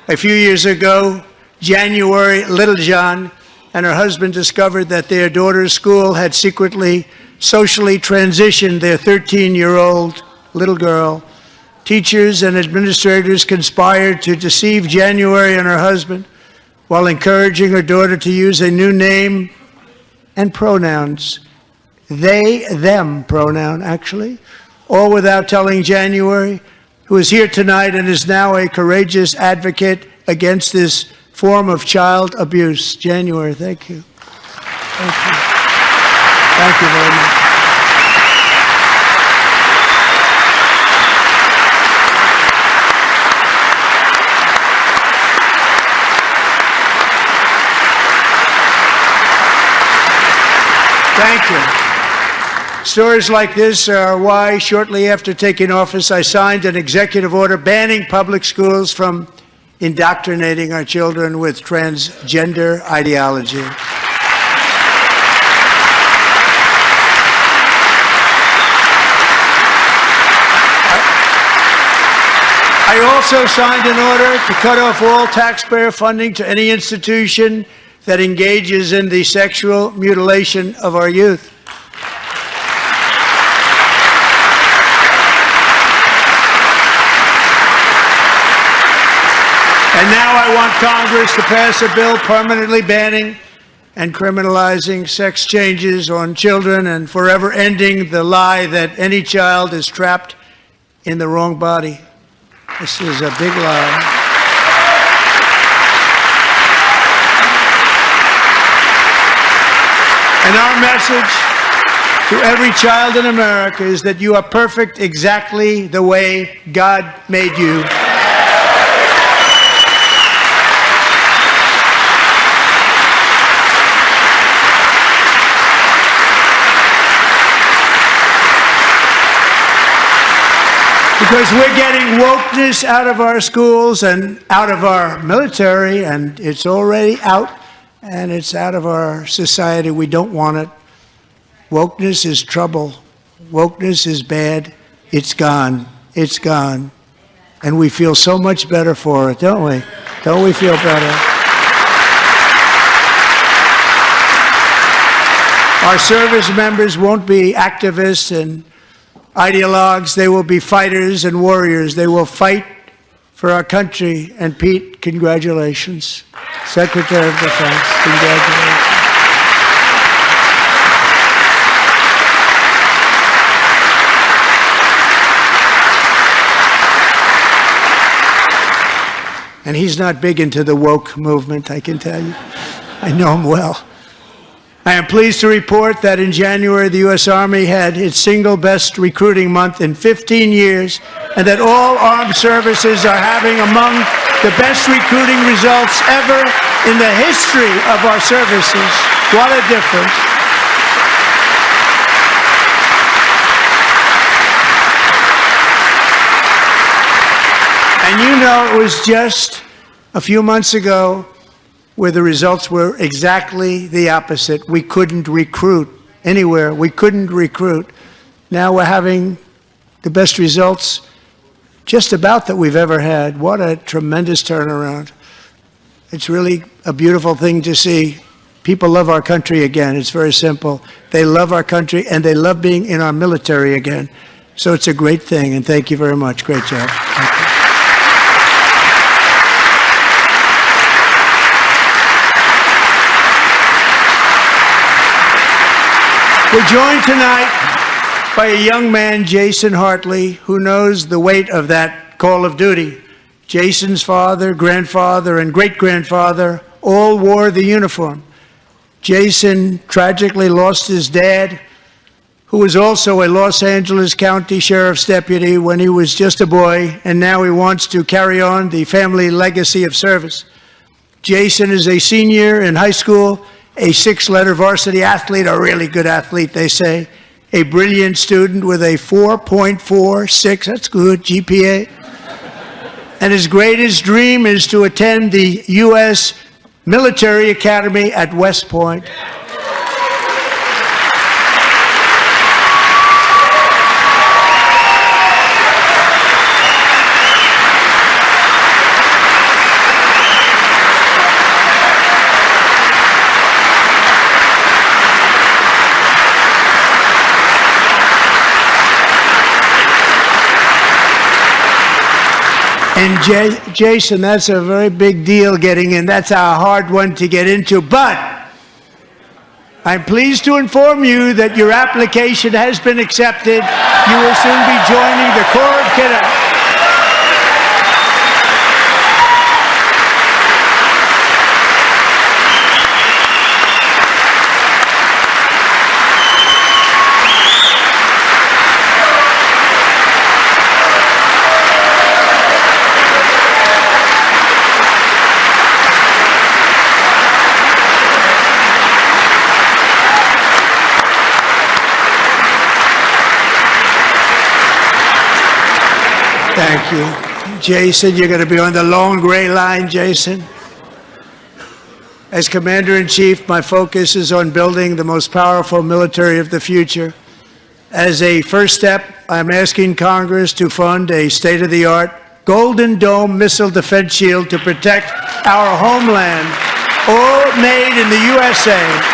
A few years ago, January, Littlejohn and her husband discovered that their daughter's school had secretly, socially transitioned their 13-year-old little girl. Teachers and administrators conspired to deceive January and her husband while encouraging her daughter to use a new name and pronouns. They, them pronoun, actually, all without telling January, who is here tonight and is now a courageous advocate against this form of child abuse. January, thank you. Thank you. Thank you very much. Thank you. Stories like this are why, shortly after taking office, I signed an executive order banning public schools from indoctrinating our children with transgender ideology. I also signed an order to cut off all taxpayer funding to any institution that engages in the sexual mutilation of our youth. And now I want Congress to pass a bill permanently banning and criminalizing sex changes on children and forever ending the lie that any child is trapped in the wrong body. This is a big lie. And our message to every child in America is that you are perfect exactly the way God made you. Because we're getting wokeness out of our schools and out of our military, and it's already out, and it's out of our society. We don't want it. Wokeness is trouble. Wokeness is bad. It's gone. It's gone. And we feel so much better for it, don't we? Don't we feel better? Our service members won't be activists and ideologues. They will be fighters and warriors. They will fight for our country. And Pete, congratulations. Secretary of Defense, congratulations. And he's not big into the woke movement, I can tell you. I know him well. I am pleased to report that in January, the U.S. Army had its single best recruiting month in 15 years, and that all armed services are having among the best recruiting results ever in the history of our services. What a difference. And you know, it was just a few months ago where the results were exactly the opposite. We couldn't recruit anywhere. We couldn't recruit. Now we're having the best results just about that we've ever had. What a tremendous turnaround. It's really a beautiful thing to see. People love our country again. It's very simple. They love our country, and they love being in our military again. So it's a great thing, and thank you very much. Great job. Thank you. We're joined tonight by a young man, Jason Hartley, who knows the weight of that call of duty. Jason's father, grandfather, and great-grandfather all wore the uniform. Jason tragically lost his dad, who was also a Los Angeles County Sheriff's deputy when he was just a boy, and now he wants to carry on the family legacy of service. Jason is a senior in high school, a 6-letter varsity athlete, a really good athlete, they say, a brilliant student with a 4.46, that's good, GPA. And his greatest dream is to attend the U.S. Military Academy at West Point. Jason, that's a very big deal getting in. That's a hard one to get into. But I'm pleased to inform you that your application has been accepted. You will soon be joining the Corps of Cadets. Thank you. Jason, you're going to be on the long gray line, Jason. As Commander-in-Chief, my focus is on building the most powerful military of the future. As a first step, I'm asking Congress to fund a state-of-the-art Golden Dome missile defense shield to protect our homeland, all made in the USA.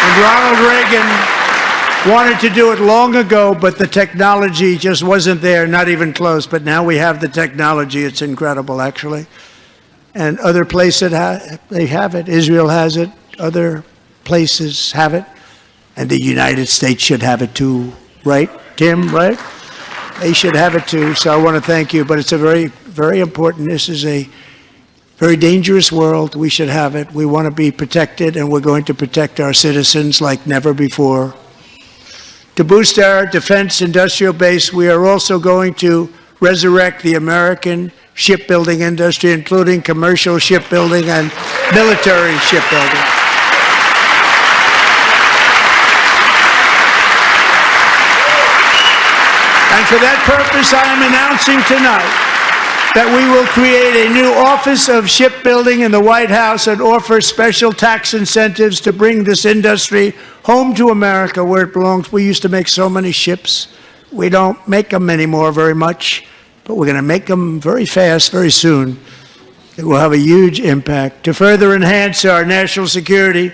And Ronald Reagan wanted to do it long ago, but the technology just wasn't there, not even close. But now we have the technology. It's incredible, actually. And other places, they have it. Israel has it. Other places have it. And the United States should have it too, right, Tim, right? They should have it too. So I want to thank you. But it's a very, very important. This is a very dangerous world. We should have it. We want to be protected, and we're going to protect our citizens like never before. To boost our defense industrial base, we are also going to resurrect the American shipbuilding industry, including commercial shipbuilding and military shipbuilding. And for that purpose, I am announcing tonight that we will create a new Office of Shipbuilding in the White House and offer special tax incentives to bring this industry home to America where it belongs. We used to make so many ships. We don't make them anymore very much, but we're going to make them very fast, very soon. It will have a huge impact. To further enhance our national security,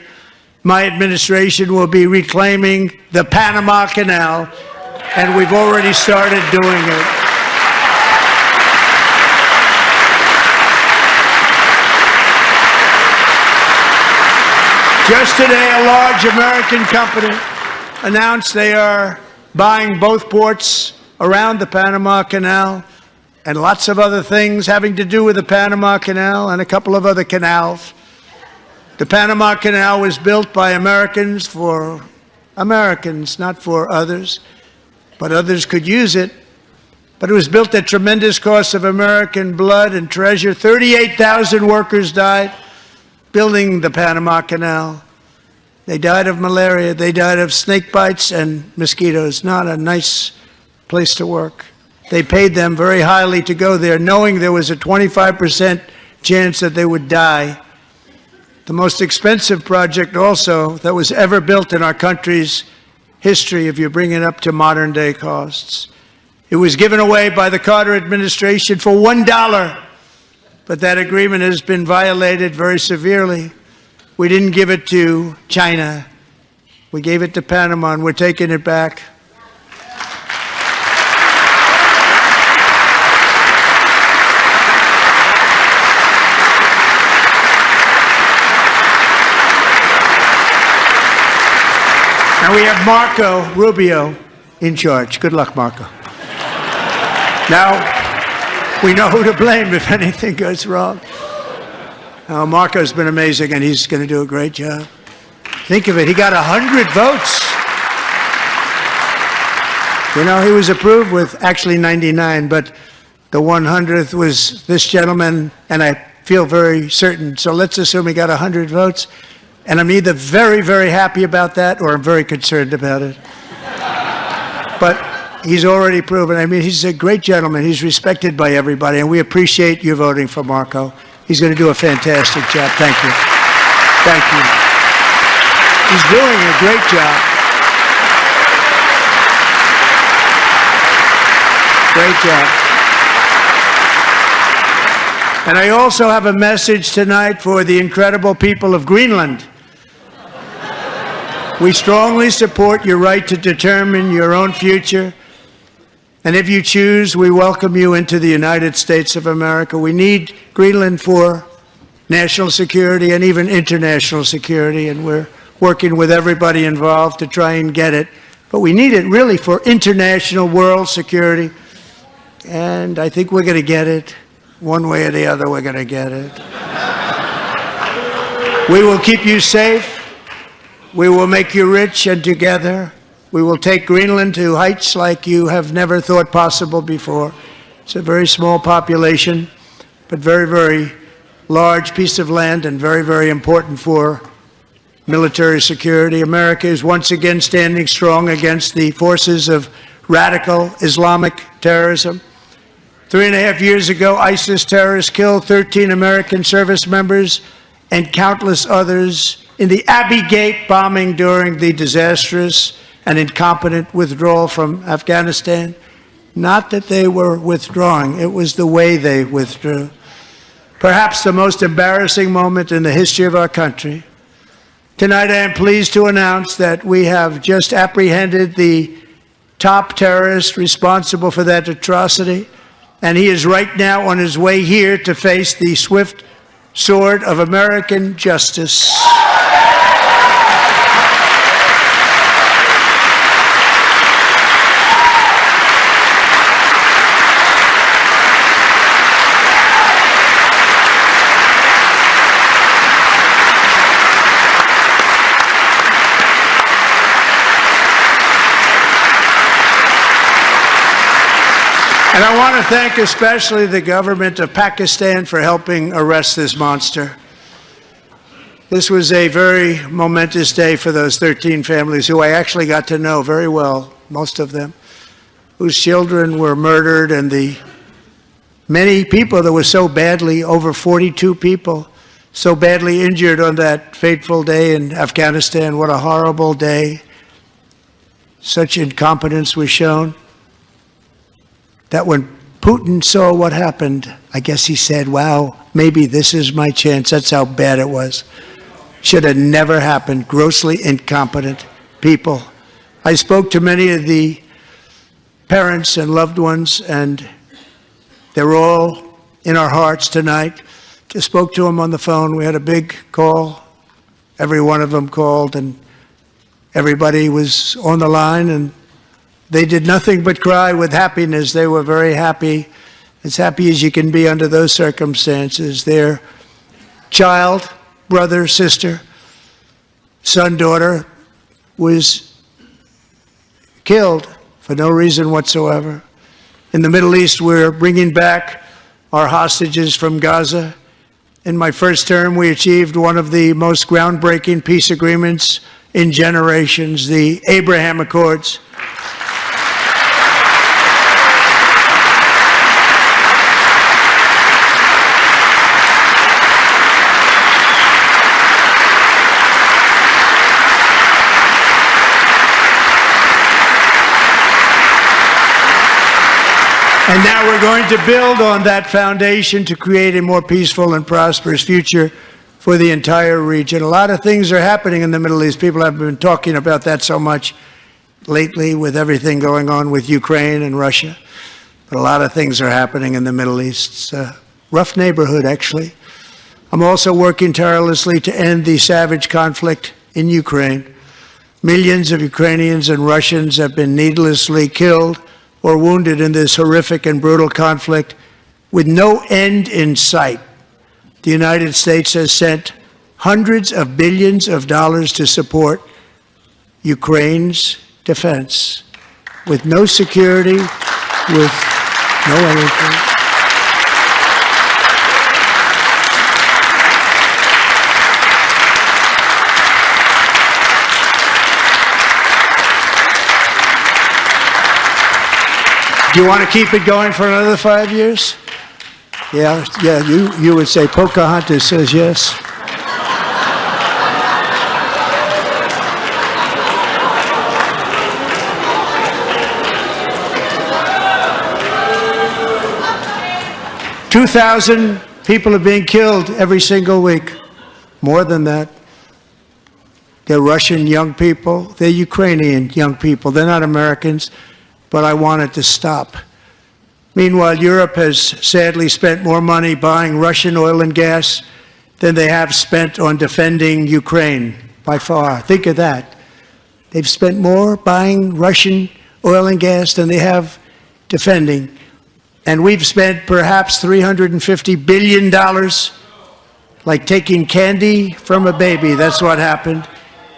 my administration will be reclaiming the Panama Canal, and we've already started doing it. Just today, a large American company announced they are buying both ports around the Panama Canal and lots of other things having to do with the Panama Canal and a couple of other canals. The Panama Canal was built by Americans for Americans, not for others, but others could use it. But it was built at tremendous cost of American blood and treasure. 38,000 workers died building the Panama Canal. They died of malaria. They died of snake bites and mosquitoes. Not a nice place to work. They paid them very highly to go there, knowing there was a 25% chance that they would die. The most expensive project also that was ever built in our country's history, if you bring it up to modern day costs. It was given away by the Carter administration for $1. But that agreement has been violated very severely. We didn't give it to China. We gave it to Panama, and we're taking it back. Now we have Marco Rubio in charge. Good luck, Marco. Now, we know who to blame if anything goes wrong. Marco's been amazing, and he's going to do a great job. Think of it. He got 100 votes. You know, he was approved with actually 99, but the 100th was this gentleman, and I feel very certain. So let's assume he got 100 votes, and I'm either very, very happy about that or I'm very concerned about it. But he's already proven. I mean, he's a great gentleman. He's respected by everybody, and we appreciate you voting for Marco. He's going to do a fantastic job. Thank you. Thank you. He's doing a great job. Great job. And I also have a message tonight for the incredible people of Greenland. We strongly support your right to determine your own future. And if you choose, we welcome you into the United States of America. We need Greenland for national security and even international security, and we're working with everybody involved to try and get it. But we need it really for international world security, and I think we're going to get it. One way or the other, we're going to get it. We will keep you safe. We will make you rich, and together we will take Greenland to heights like you have never thought possible before. It's a very small population, but very, very large piece of land and very, very important for military security. America is once again standing strong against the forces of radical Islamic terrorism. 3.5 years ago, ISIS terrorists killed 13 American service members and countless others in the Abbey Gate bombing during the disastrous and incompetent withdrawal from Afghanistan. Not that they were withdrawing, it was the way they withdrew. Perhaps the most embarrassing moment in the history of our country. Tonight I am pleased to announce that we have just apprehended the top terrorist responsible for that atrocity, and he is right now on his way here to face the swift sword of American justice. And I want to thank especially the government of Pakistan for helping arrest this monster. This was a very momentous day for those 13 families who I actually got to know very well, most of them, whose children were murdered, and the many people that were so badly, over 42 people, so badly injured on that fateful day in Afghanistan. What a horrible day. Such incompetence was shown that when Putin saw what happened, I guess he said, wow, maybe this is my chance. That's how bad it was. Should have never happened. Grossly incompetent people. I spoke to many of the parents and loved ones, and they're all in our hearts tonight. Just spoke to them on the phone. We had a big call. Every one of them called, and everybody was on the line, and they did nothing but cry with happiness. They were very happy, as happy as you can be under those circumstances. Their child, brother, sister, son, daughter was killed for no reason whatsoever. In the Middle East, we're bringing back our hostages from Gaza. In my first term, we achieved one of the most groundbreaking peace agreements in generations, the Abraham Accords. And now we're going to build on that foundation to create a more peaceful and prosperous future for the entire region. A lot of things are happening in the Middle East. People have been talking about that so much lately with everything going on with Ukraine and Russia. But a lot of things are happening in the Middle East. It's a rough neighborhood, actually. I'm also working tirelessly to end the savage conflict in Ukraine. Millions of Ukrainians and Russians have been needlessly killed or wounded in this horrific and brutal conflict with no end in sight. The United States has sent hundreds of billions of dollars to support Ukraine's defense with no security, with no anything. Do you want to keep it going for another 5 years? Yeah, you would say Pocahontas says yes. $2,000 people are being killed every single week. More than that. They're Russian young people. They're Ukrainian young people. They're not Americans, but I want it to stop. Meanwhile, Europe has sadly spent more money buying Russian oil and gas than they have spent on defending Ukraine, by far. Think of that. They've spent more buying Russian oil and gas than they have defending. And we've spent perhaps $350 billion, like taking candy from a baby. That's what happened.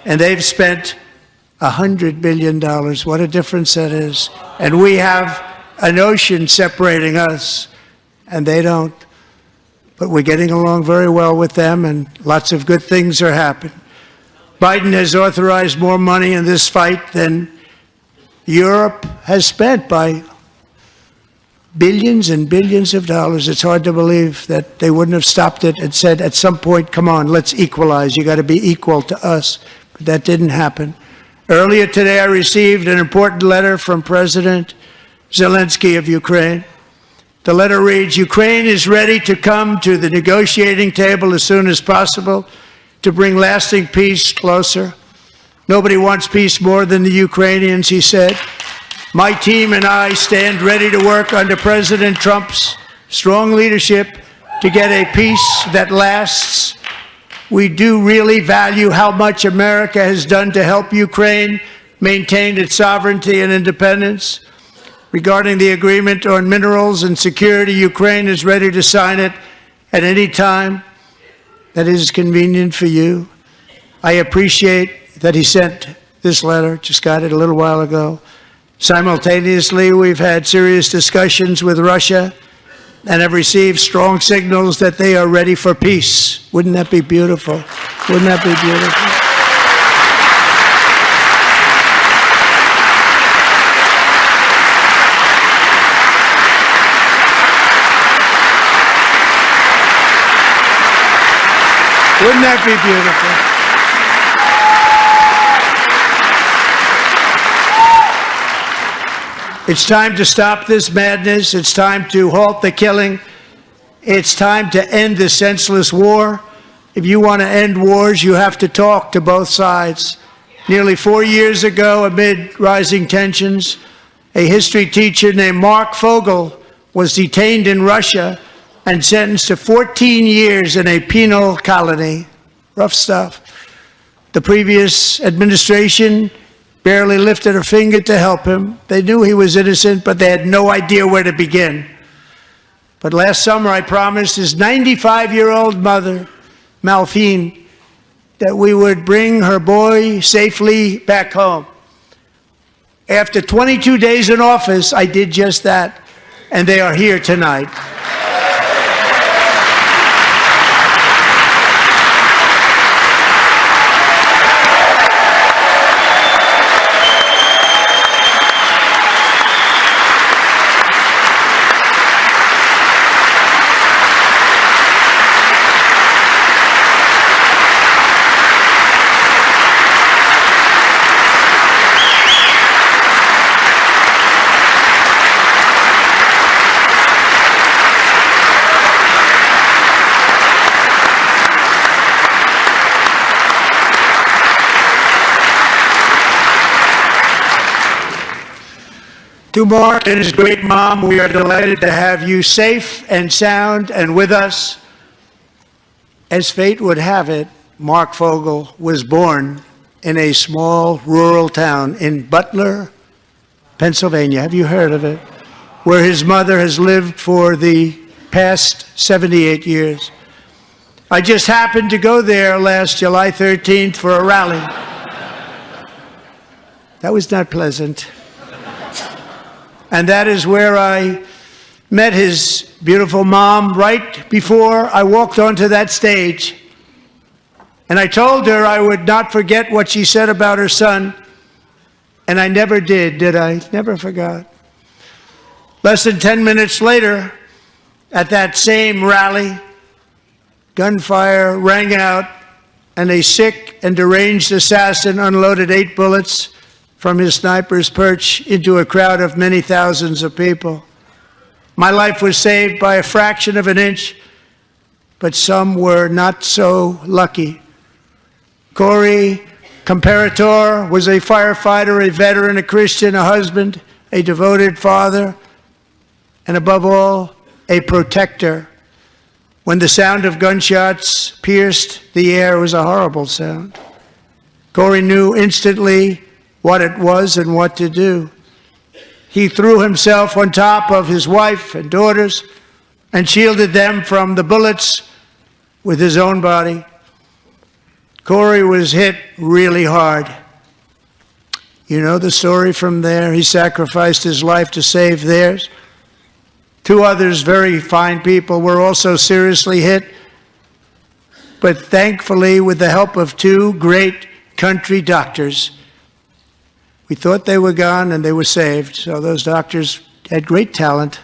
And they've spent $100 billion. What a difference that is. And we have an ocean separating us, and they don't. But we're getting along very well with them, and lots of good things are happening. Biden has authorized more money in this fight than Europe has spent, by billions and billions of dollars. It's hard to believe that they wouldn't have stopped it and said at some point, come on, let's equalize. You got to be equal to us. But that didn't happen. Earlier today, I received an important letter from President Zelensky of Ukraine. The letter reads, Ukraine is ready to come to the negotiating table as soon as possible to bring lasting peace closer. Nobody wants peace more than the Ukrainians, he said. My team and I stand ready to work under President Trump's strong leadership to get a peace that lasts. We do really value how much America has done to help Ukraine maintain its sovereignty and independence. Regarding the agreement on minerals and security, Ukraine is ready to sign it at any time that is convenient for you. I appreciate that he sent this letter, just got it a little while ago. Simultaneously, we've had serious discussions with Russia and have received strong signals that they are ready for peace. Wouldn't that be beautiful? Wouldn't that be beautiful? Wouldn't that be beautiful? It's time to stop this madness. It's time to halt the killing. It's time to end this senseless war. If you want to end wars, you have to talk to both sides. Nearly 4 years ago, amid rising tensions, a history teacher named Mark Fogel was detained in Russia and sentenced to 14 years in a penal colony. Rough stuff. The previous administration barely lifted a finger to help him. They knew he was innocent, but they had no idea where to begin. But last summer, I promised his 95-year-old mother, Malphine, that we would bring her boy safely back home. After 22 days in office, I did just that, and they are here tonight. To Mark and his great mom, we are delighted to have you safe and sound and with us. As fate would have it, Mark Fogel was born in a small rural town in Butler, Pennsylvania. Have you heard of it? Where his mother has lived for the past 78 years. I just happened to go there last July 13th for a rally. That was not pleasant. And that is where I met his beautiful mom right before I walked onto that stage. And I told her I would not forget what she said about her son. And I never did I? Never forgot. Less than 10 minutes later, at that same rally, gunfire rang out, and a sick and deranged assassin unloaded 8 bullets from his sniper's perch into a crowd of many thousands of people. My life was saved by a fraction of an inch, but some were not so lucky. Corey comparator, was a firefighter, a veteran, a Christian, a husband, a devoted father, and above all, a protector. When the sound of gunshots pierced the air, it was a horrible sound. Corey knew instantly what it was and what to do. He threw himself on top of his wife and daughters and shielded them from the bullets with his own body. Corey was hit really hard. You know the story from there. He sacrificed his life to save theirs. Two others, very fine people, were also seriously hit. But thankfully, with the help of two great country doctors, we thought they were gone and they were saved. So those doctors had great talent.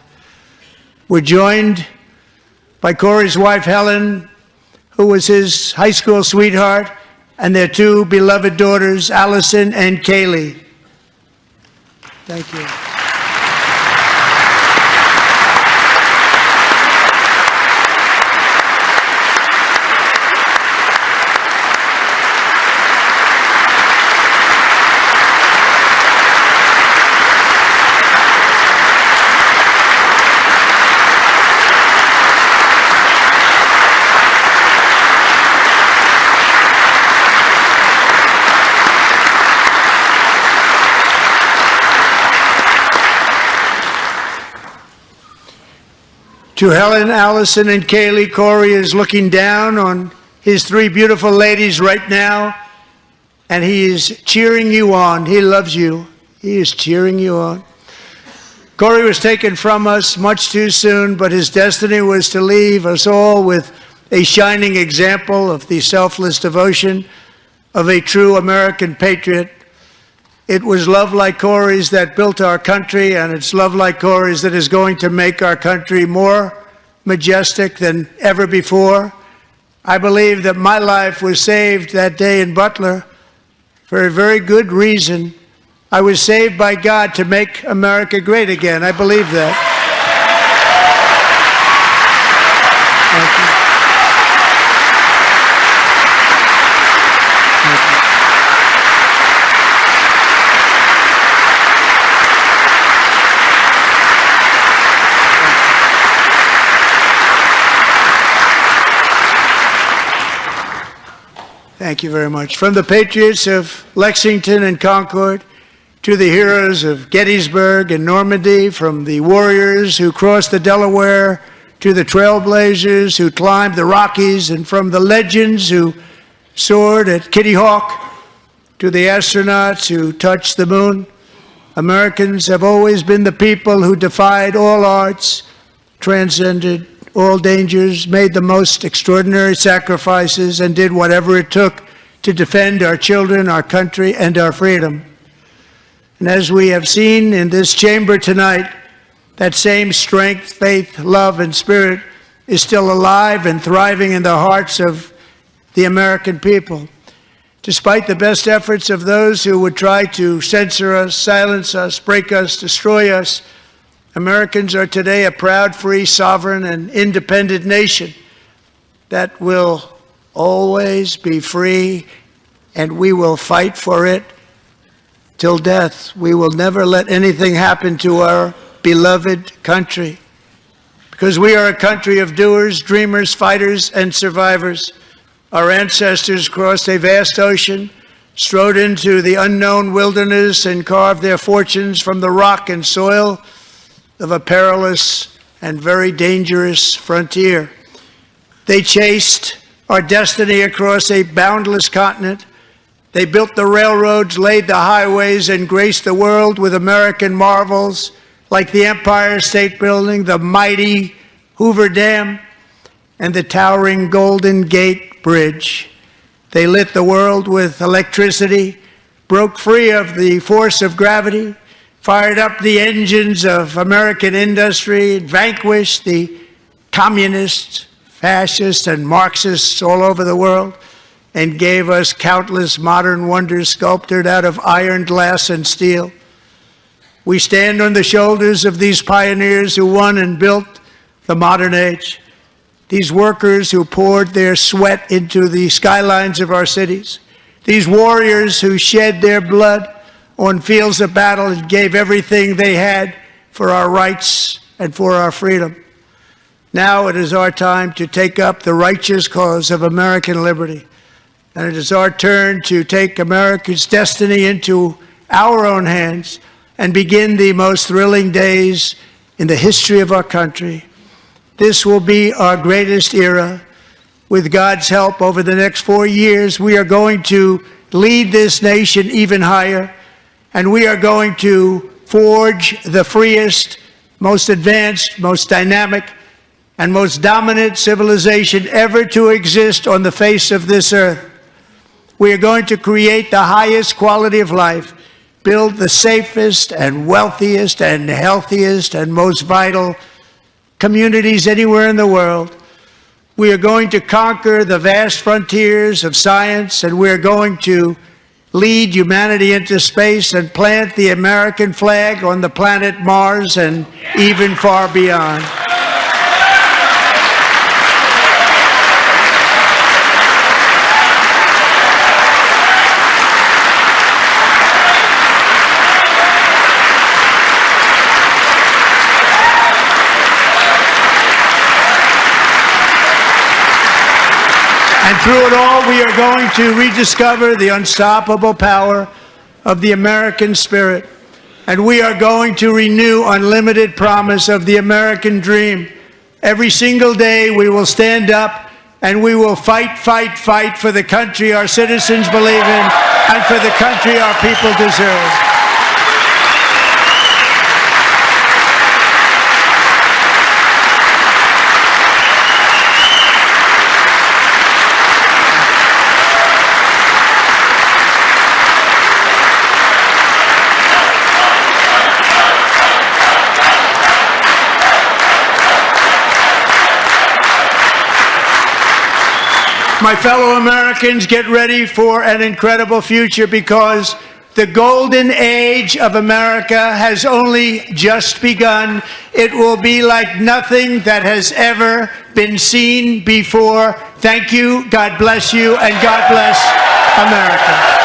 We're joined by Corey's wife, Helen, who was his high school sweetheart, and their two beloved daughters, Allison and Kaylee. Thank you. To Helen, Allison, and Kaylee, Corey is looking down on his three beautiful ladies right now, and he is cheering you on. He loves you. He is cheering you on. Corey was taken from us much too soon, but his destiny was to leave us all with a shining example of the selfless devotion of a true American patriot. It was love like Corey's that built our country, and it's love like Corey's that is going to make our country more majestic than ever before. I believe that my life was saved that day in Butler for a very good reason. I was saved by God to make America great again. I believe that. Thank you. Thank you very much. From the patriots of Lexington and Concord to the heroes of Gettysburg and Normandy, from the warriors who crossed the Delaware to the trailblazers who climbed the Rockies, and from the legends who soared at Kitty Hawk to the astronauts who touched the moon, Americans have always been the people who defied all odds, transcended all dangers, made the most extraordinary sacrifices, and did whatever it took to defend our children, our country, and our freedom. And as we have seen in this chamber tonight, that same strength, faith, love, and spirit is still alive and thriving in the hearts of the American people. Despite the best efforts of those who would try to censor us, silence us, break us, destroy us, Americans are today a proud, free, sovereign, and independent nation that will always be free, and we will fight for it till death. We will never let anything happen to our beloved country, because we are a country of doers, dreamers, fighters, and survivors. Our ancestors crossed a vast ocean, strode into the unknown wilderness, and carved their fortunes from the rock and soil of a perilous and very dangerous frontier. They chased our destiny across a boundless continent. They built the railroads, laid the highways, and graced the world with American marvels like the Empire State Building, the mighty Hoover Dam, and the towering Golden Gate Bridge. They lit the world with electricity, broke free of the force of gravity, fired up the engines of American industry, vanquished the communists, fascists, and Marxists all over the world, and gave us countless modern wonders sculptured out of iron, glass, and steel. We stand on the shoulders of these pioneers who won and built the modern age, these workers who poured their sweat into the skylines of our cities, These warriors who shed their blood on fields of battle and gave everything they had for our rights and for our freedom. Now it is our time to take up the righteous cause of American liberty. And it is our turn to take America's destiny into our own hands and begin the most thrilling days in the history of our country. This will be our greatest era. With God's help, over the next 4 years, we are going to lead this nation even higher, and we are going to forge the freest, most advanced, most dynamic, and most dominant civilization ever to exist on the face of this earth. We are going to create the highest quality of life, build the safest and wealthiest and healthiest and most vital communities anywhere in the world. We are going to conquer the vast frontiers of science, and we are going to lead humanity into space and plant the American flag on the planet Mars and even far beyond. And through it all, we are going to rediscover the unstoppable power of the American spirit. And we are going to renew unlimited promise of the American dream. Every single day, we will stand up and we will fight, fight, fight for the country our citizens believe in and for the country our people deserve. My fellow Americans, get ready for an incredible future, because the golden age of America has only just begun. It will be like nothing that has ever been seen before. Thank you, God bless you, and God bless America.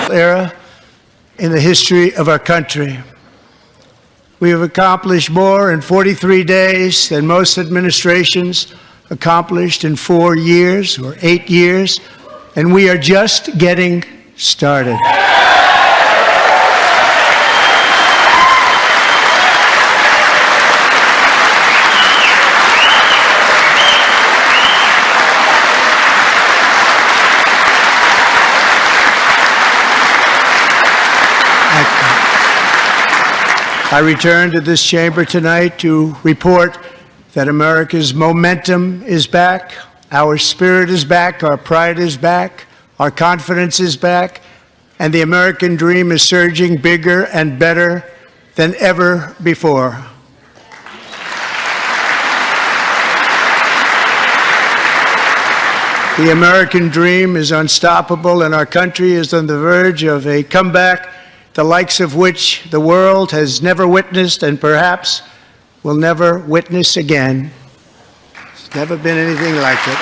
Era in the history of our country. We have accomplished more in 43 days than most administrations accomplished in 4 years or 8 years, and we are just getting started. I return to this chamber tonight to report that America's momentum is back, our spirit is back, our pride is back, our confidence is back, and the American dream is surging bigger and better than ever before. The American dream is unstoppable, and our country is on the verge of a comeback, the likes of which the world has never witnessed and perhaps will never witness again. There's never been anything like it.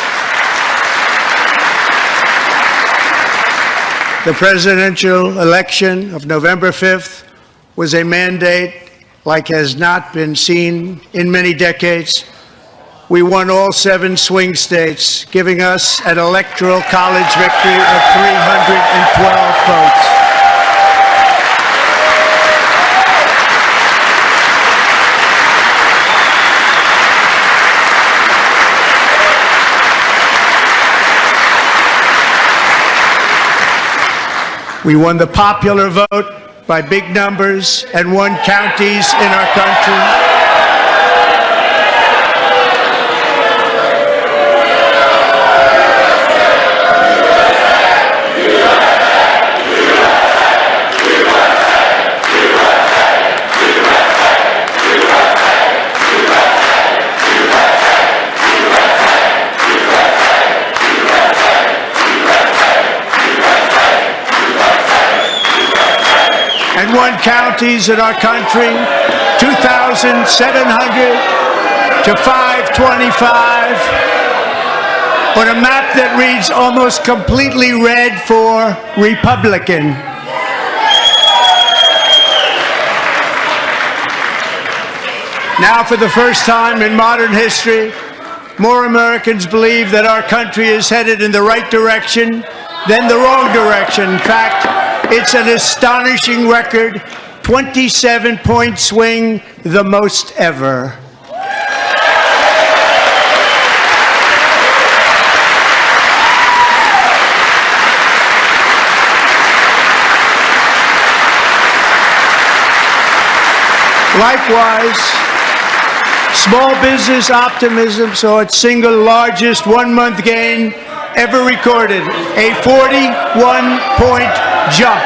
The presidential election of November 5th was a mandate like has not been seen in many decades. We won all 7 swing states, giving us an electoral college victory of 312 votes. We won the popular vote by big numbers and won counties in our country. And won counties in our country, 2,700 to 525, on a map that reads almost completely red for Republican. Now, for the first time in modern history, more Americans believe that our country is headed in the right direction than the wrong direction. In fact, it's an astonishing record, 27-point swing, the most ever. Likewise, small business optimism saw its single largest one-month gain ever recorded, a 41-point jump.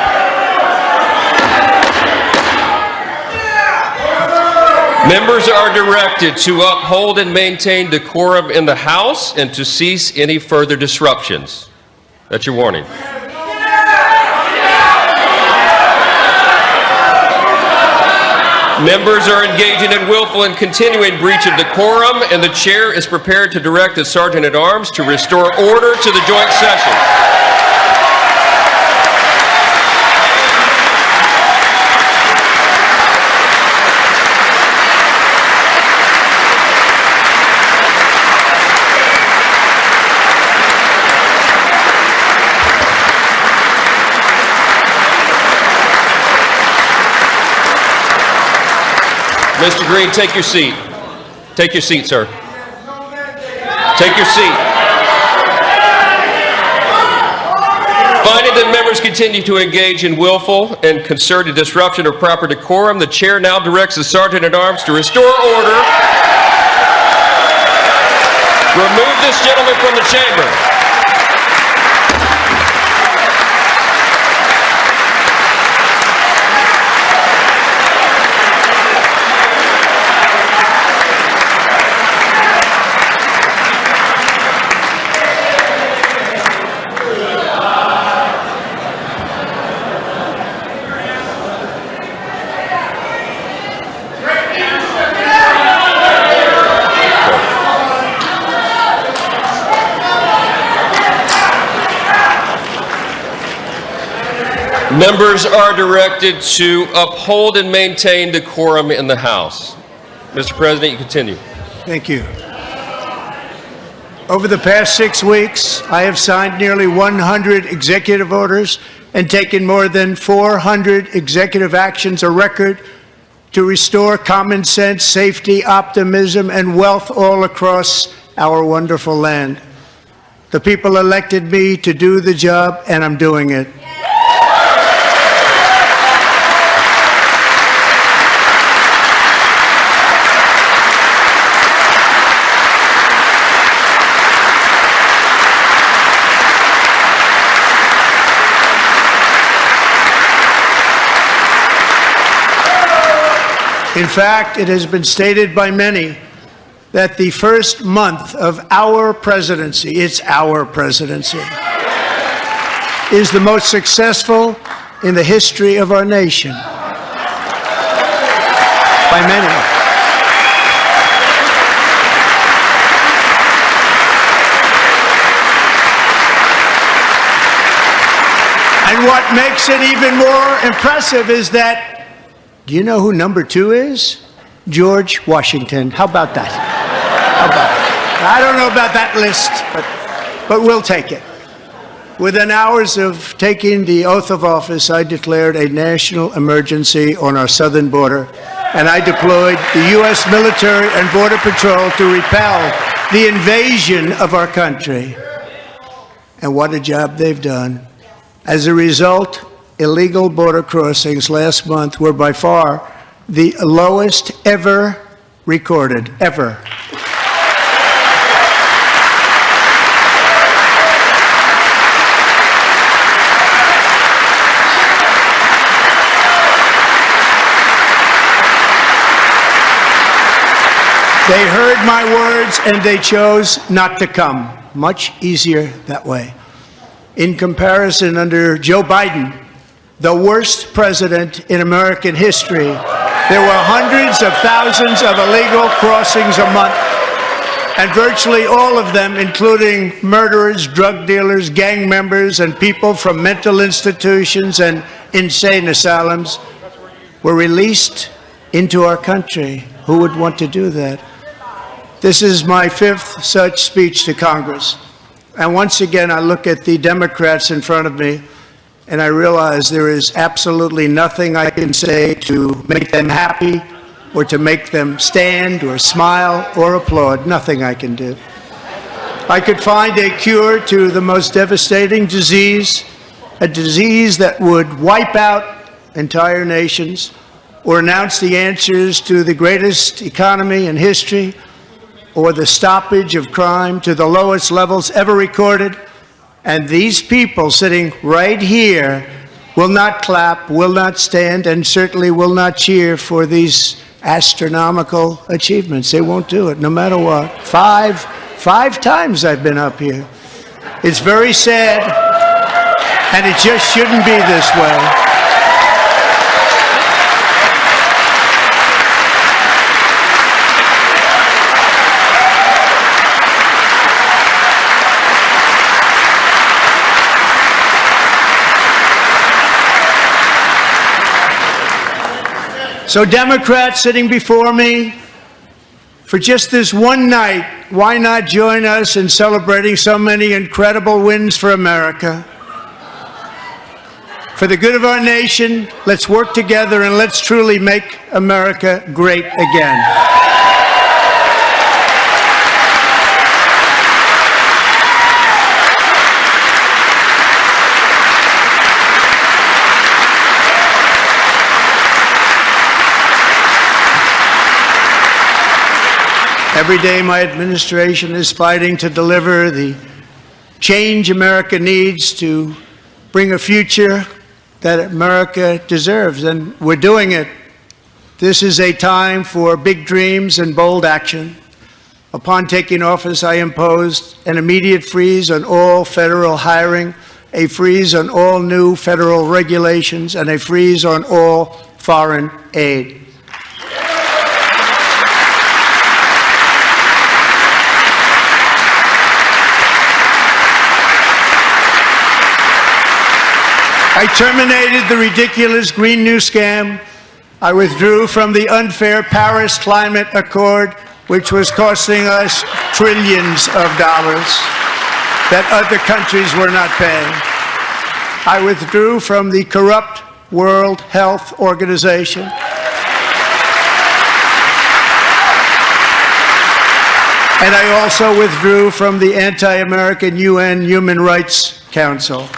Members are directed to uphold and maintain decorum in the House and to cease any further disruptions. That's your warning. Members are engaging in willful and continuing breach of decorum, and the chair is prepared to direct the Sergeant-at-Arms to restore order to the joint session. Mr. Green, take your seat. Take your seat, sir. Take your seat. Finding that members continue to engage in willful and concerted disruption of proper decorum, the chair now directs the Sergeant-at-Arms to restore order. Remove this gentleman from the chamber. Members are directed to uphold and maintain decorum in the House. Mr. President, you continue. Thank you. Over the past 6 weeks, I have signed nearly 100 executive orders and taken more than 400 executive actions, a record, to restore common sense, safety, optimism, and wealth all across our wonderful land. The people elected me to do the job, and I'm doing it. In fact, it has been stated by many that the first month of our presidency, it's our presidency, is the most successful in the history of our nation. By many. And what makes it even more impressive is that, do you know who number 2 is? George Washington. How about that? How about it? I don't know about that list, but we'll take it. Within hours of taking the oath of office, I declared a national emergency on our southern border, and I deployed the U.S. military and Border Patrol to repel the invasion of our country. And what a job they've done. As a result, illegal border crossings last month were by far the lowest ever recorded, ever. They heard my words and they chose not to come. Much easier that way. In comparison, under Joe Biden, the worst president in American history, there were hundreds of thousands of illegal crossings a month, and virtually all of them, including murderers, drug dealers, gang members, and people from mental institutions and insane asylums, were released into our country. Who would want to do that? This is my fifth such speech to Congress. And once again, I look at the Democrats in front of me, and I realize there is absolutely nothing I can say to make them happy or to make them stand or smile or applaud. Nothing I can do. I could find a cure to the most devastating disease, a disease that would wipe out entire nations, or announce the answers to the greatest economy in history, or the stoppage of crime to the lowest levels ever recorded. And these people sitting right here will not clap, will not stand, and certainly will not cheer for these astronomical achievements. They won't do it, no matter what. Five times I've been up here. It's very sad, and it just shouldn't be this way. So Democrats sitting before me, for just this one night, why not join us in celebrating so many incredible wins for America? For the good of our nation, let's work together and let's truly make America great again. Every day my administration is fighting to deliver the change America needs to bring a future that America deserves, and we're doing it. This is a time for big dreams and bold action. Upon taking office, I imposed an immediate freeze on all federal hiring, a freeze on all new federal regulations, and a freeze on all foreign aid. I terminated the ridiculous Green New Scam. I withdrew from the unfair Paris Climate Accord, which was costing us trillions of dollars that other countries were not paying. I withdrew from the corrupt World Health Organization. And I also withdrew from the anti-American UN Human Rights Council.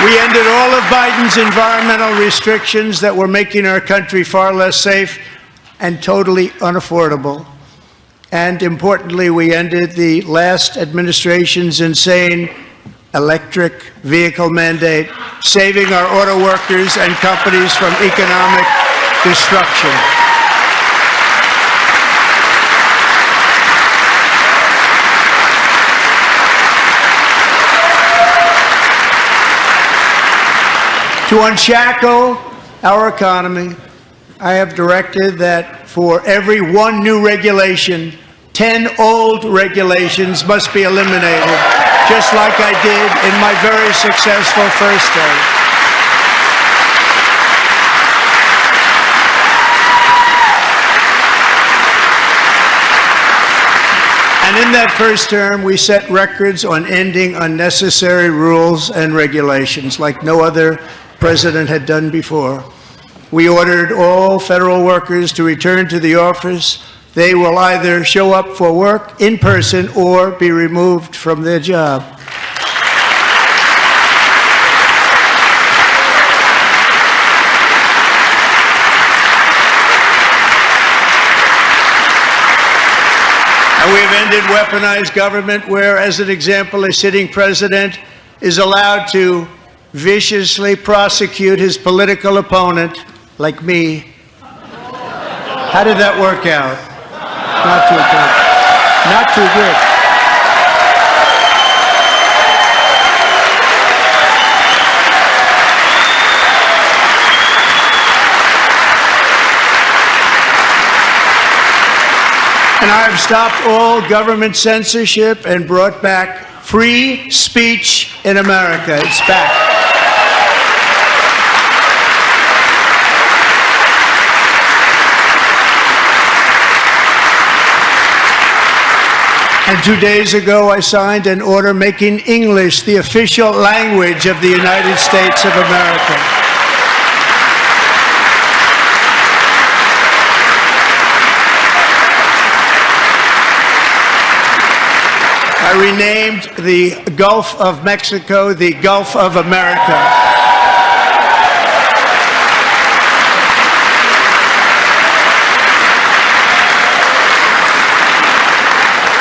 We ended all of Biden's environmental restrictions that were making our country far less safe and totally unaffordable. And importantly, we ended the last administration's insane electric vehicle mandate, saving our auto workers and companies from economic destruction. To unshackle our economy, I have directed that for every one new regulation, 10 old regulations must be eliminated, just like I did in my very successful first term. And in that first term, we set records on ending unnecessary rules and regulations like no other president had done before. We ordered all federal workers to return to the office they will either show up for work in person or be removed from their job. And we have ended weaponized government where, as an example, a sitting president is allowed to viciously prosecute his political opponent, like me. How did that work out? Not too good. Not too good. And I have stopped all government censorship and brought back free speech in America. It's back. And 2 days ago, I signed an order making English the official language of the United States of America. I renamed the Gulf of Mexico the Gulf of America.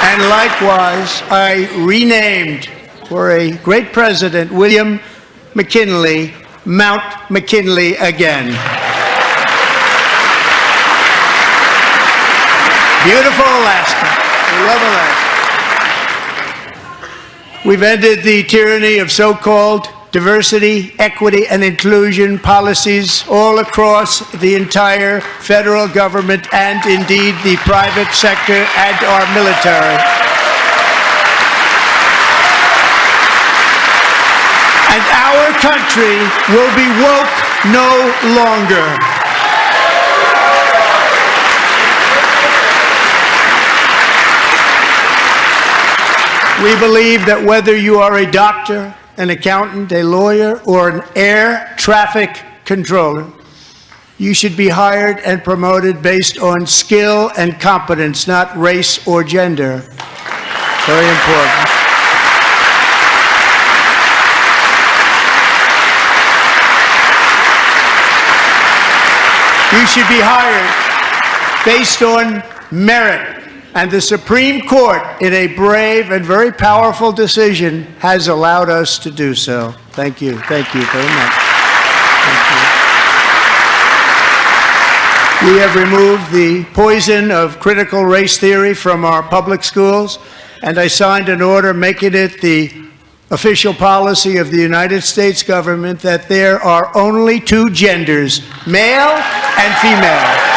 And likewise, I renamed, for a great president, William McKinley, Mount McKinley again. Beautiful Alaska. We love Alaska. We've ended the tyranny of so-called diversity, equity, and inclusion policies all across the entire federal government and indeed the private sector and our military. And our country will be woke no longer. We believe that whether you are a doctor, an accountant, a lawyer, or an air traffic controller, you should be hired and promoted based on skill and competence, not race or gender. Very important. You should be hired based on merit. And the Supreme Court, in a brave and very powerful decision, has allowed us to do so. Thank you. Thank you very much. Thank you. We have removed the poison of critical race theory from our public schools, and I signed an order making it the official policy of the United States government that there are only two genders, male and female.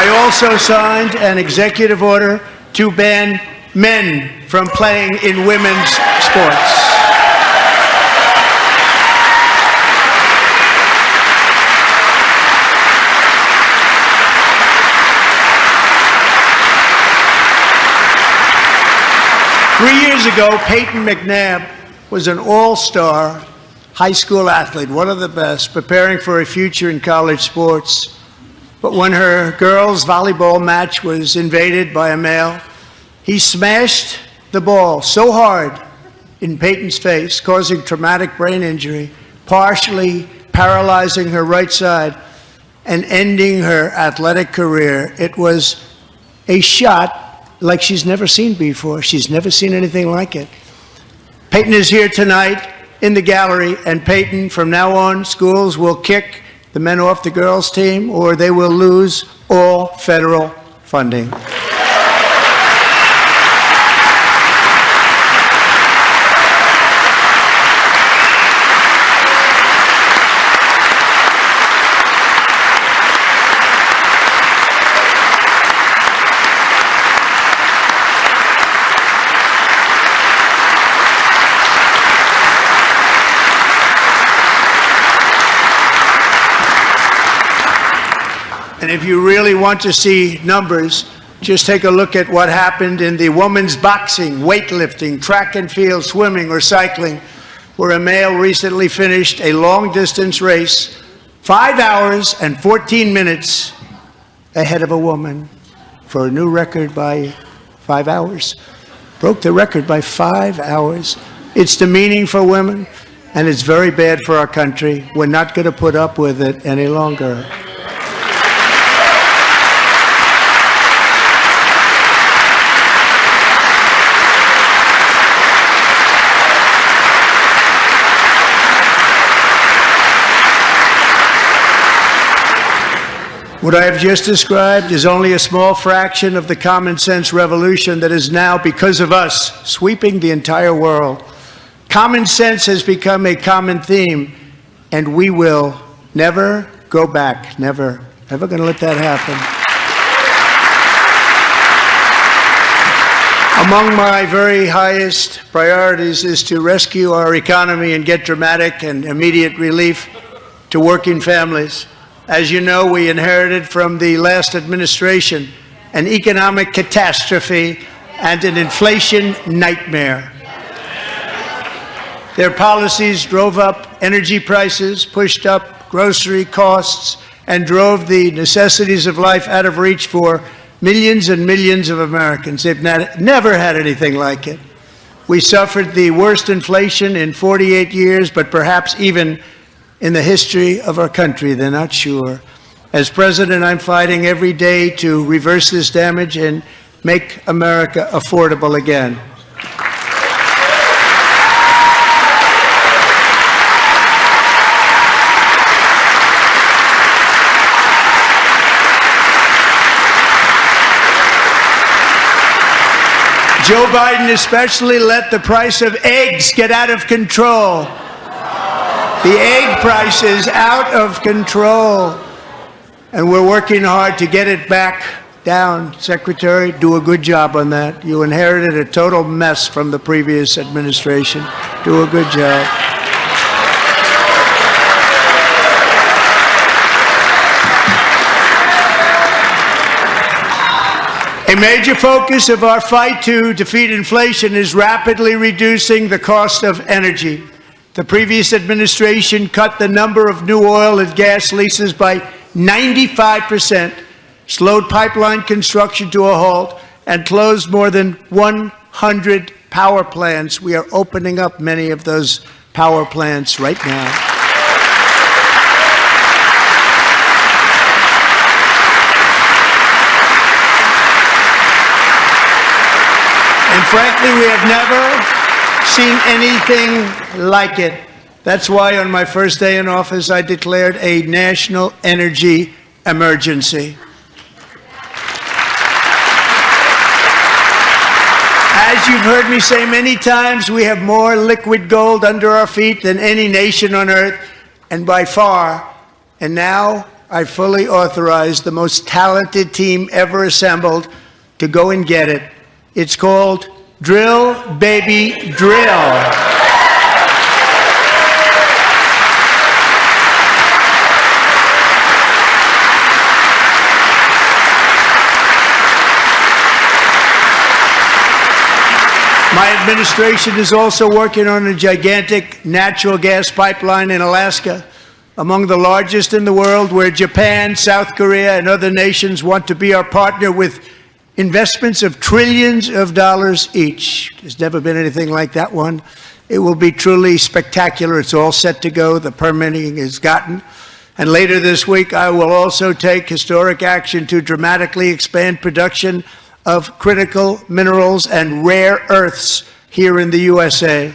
I also signed an executive order to ban men from playing in women's sports. Three years ago, Peyton McNabb was an all-star high school athlete, one of the best, preparing for a future in college sports. But when her girls' volleyball match was invaded by a male, he smashed the ball so hard in Peyton's face, causing traumatic brain injury, partially paralyzing her right side and ending her athletic career. It was a shot like she's never seen before. She's never seen anything like it. Peyton is here tonight in the gallery, and Peyton, from now on, schools will kick the men off the girls' team, or they will lose all federal funding. And if you really want to see numbers, Just take a look at what happened in the women's boxing, weightlifting, track and field, swimming, or cycling, where a male recently finished a long-distance race 5 hours and 14 minutes ahead of a woman for a new record by 5 hours. Broke the record by 5 hours. It's demeaning for women, and it's very bad for our country. We're not going to put up with it any longer. What I have just described is only a small fraction of the common sense revolution that is now, because of us, sweeping the entire world. Common sense has become a common theme, and we will never go back. Never. Never going to let that happen. Among my very highest priorities is to rescue our economy and get dramatic and immediate relief to working families. As you know, we inherited from the last administration an economic catastrophe and an inflation nightmare. Their policies drove up energy prices, pushed up grocery costs, and drove the necessities of life out of reach for millions and millions of Americans. They've never had anything like it. We suffered the worst inflation in 48 years, but perhaps even in the history of our country. They're not sure. As president, I'm fighting every day to reverse this damage and make America affordable again. Joe Biden especially let the price of eggs get out of control. The egg price is out of control, and we're working hard to get it back down. Secretary, do a good job on that. You inherited a total mess from the previous administration. Do a good job. A major focus of our fight to defeat inflation is rapidly reducing the cost of energy. The previous administration cut the number of new oil and gas leases by 95%, slowed pipeline construction to a halt, and closed more than 100 power plants. We are opening up many of those power plants right now. And frankly, we have never seen anything like it. That's why on my first day in office, I declared a national energy emergency. As you've heard me say many times, we have more liquid gold under our feet than any nation on earth, and by far. And now I fully authorize the most talented team ever assembled to go and get it. It's called Drill, Baby, Drill. My administration is also working on a gigantic natural gas pipeline in Alaska, among the largest in the world, where Japan, South Korea, and other nations want to be our partner with investments of trillions of dollars each. There's never been anything like that one. It will be truly spectacular. It's all set to go. The permitting is gotten. And later this week, I will also take historic action to dramatically expand production of critical minerals and rare earths here in the USA.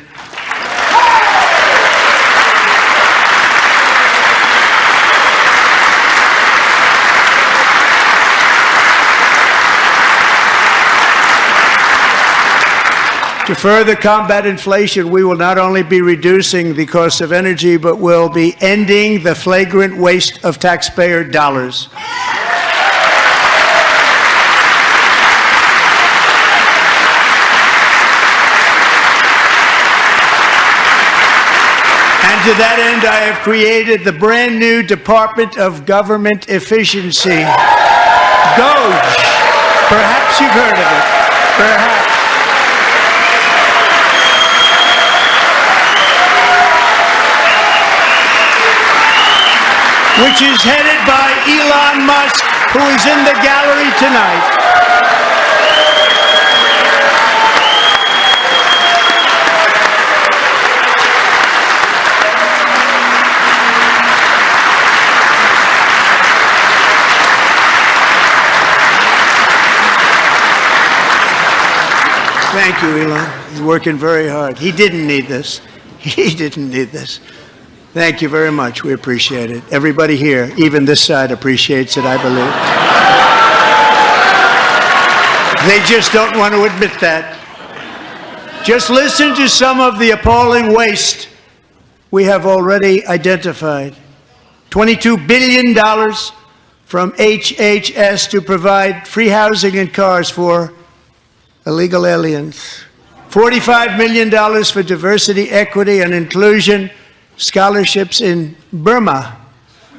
To further combat inflation, we will not only be reducing the cost of energy, but will be ending the flagrant waste of taxpayer dollars. And to that end, I have created the brand new Department of Government Efficiency, DOGE. Perhaps you've heard of it. Perhaps. Which is headed by Elon Musk, who is in the gallery tonight. Thank you, Elon. He's working very hard. He didn't need this. He didn't need this. Thank you very much. We appreciate it. Everybody here, even this side, appreciates it, I believe. They just don't want to admit that. Just listen to some of the appalling waste we have already identified. $22 billion from HHS to provide free housing and cars for illegal aliens. $45 million for diversity, equity, and inclusion scholarships in Burma.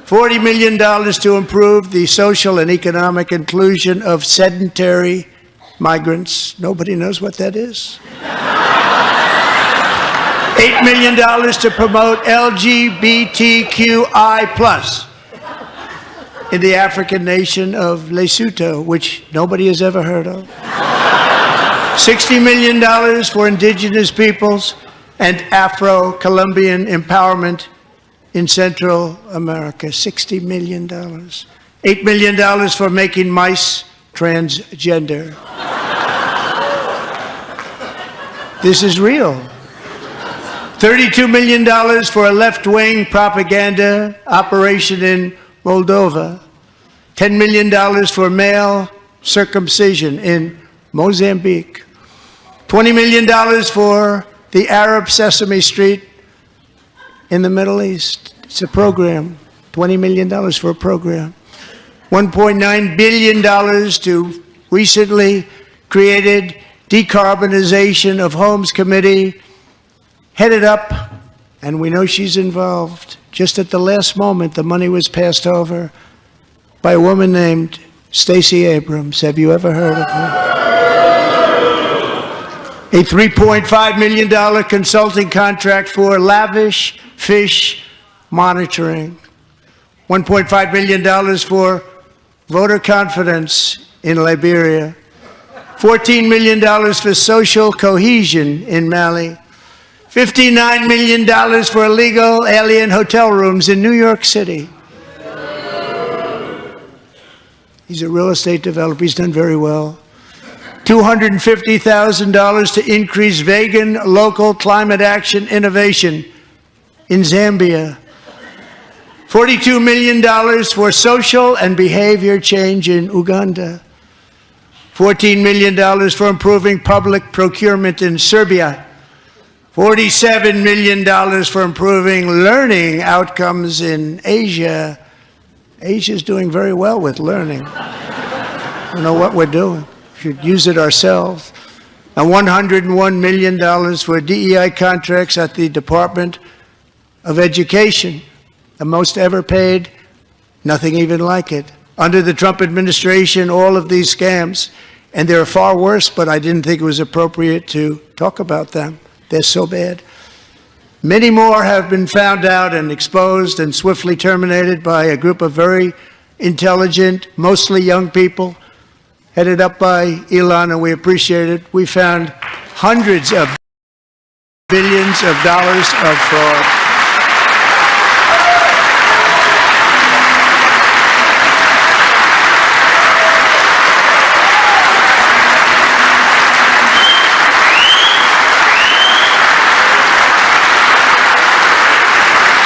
$40 million to improve the social and economic inclusion of sedentary migrants. Nobody knows what that is. $8 million to promote LGBTQI+ in the African nation of Lesotho, which nobody has ever heard of. $60 million for indigenous peoples and Afro-Colombian empowerment in Central America. $60 million. $8 million for making mice transgender. This is real. $32 million for a left-wing propaganda operation in Moldova. $10 million for male circumcision in Mozambique. $20 million for the Arab Sesame Street in the Middle East. It's a program. $20 million for a program. $1.9 billion to recently created Decarbonization of Homes Committee, headed up, and we know she's involved. Just at the last moment, the money was passed over by a woman named Stacey Abrams. Have you ever heard of her? A $3.5 million consulting contract for lavish fish monitoring. $1.5 million for voter confidence in Liberia. $14 million for social cohesion in Mali. $59 million for illegal alien hotel rooms in New York City. He's a real estate developer. He's done very well. $250,000 to increase vegan local climate action innovation in Zambia. $42 million for social and behavior change in Uganda. $14 million for improving public procurement in Serbia. $47 million for improving learning outcomes in Asia. Asia's doing very well with learning. I don't know what we're doing. We should use it ourselves. And $101 million for DEI contracts at the Department of Education. The most ever paid, nothing even like it. Under the Trump administration, all of these scams, and they're far worse, but I didn't think it was appropriate to talk about them. They're so bad. Many more have been found out and exposed and swiftly terminated by a group of very intelligent, mostly young people, headed up by Elon, and we appreciate it. We found hundreds of billions of dollars of fraud.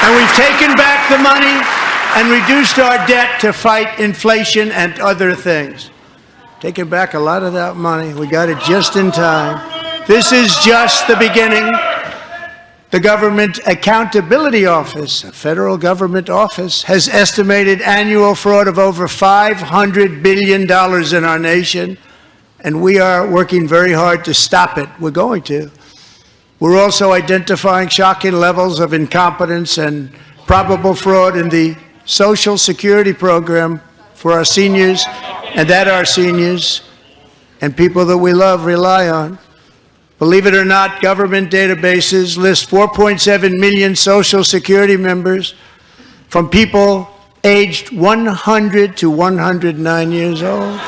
And we've taken back the money and reduced our debt to fight inflation and other things. Taken back a lot of that money. We got it just in time. This is just the beginning. The Government Accountability Office, a federal government office, has estimated annual fraud of over $500 billion in our nation, and we are working very hard to stop it. We're going to. We're also identifying shocking levels of incompetence and probable fraud in the Social Security program for our seniors, and that our seniors and people that we love rely on. Believe it or not, government databases list 4.7 million Social Security members from people aged 100 to 109 years old.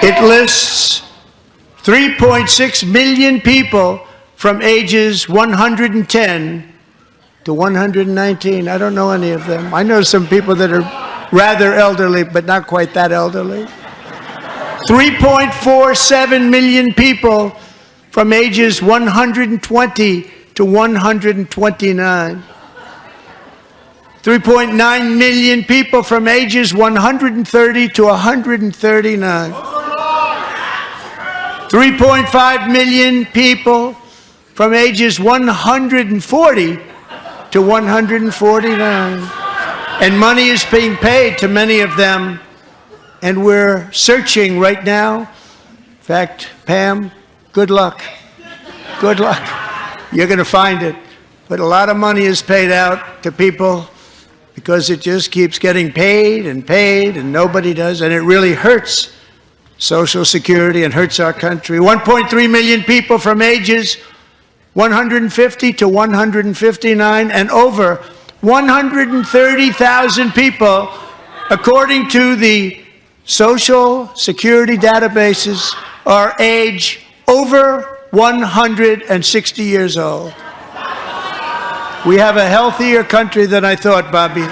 It lists 3.6 million people from ages 110 to 119. I don't know any of them. I know some people that are rather elderly, but not quite that elderly. 3.47 million people from ages 120 to 129. 3.9 million people from ages 130 to 139. 3.5 million people from ages 140 to 149. And money is being paid to many of them, and we're searching right now. In fact, Pam, good luck. Good luck. You're going to find it. But a lot of money is paid out to people because it just keeps getting paid, and nobody does, and it really hurts Social Security and hurts our country. 1.3 million people from ages 150 to 159, and over 130,000 people, according to the Social Security databases, are age over 160 years old. We have a healthier country than I thought, Bobby.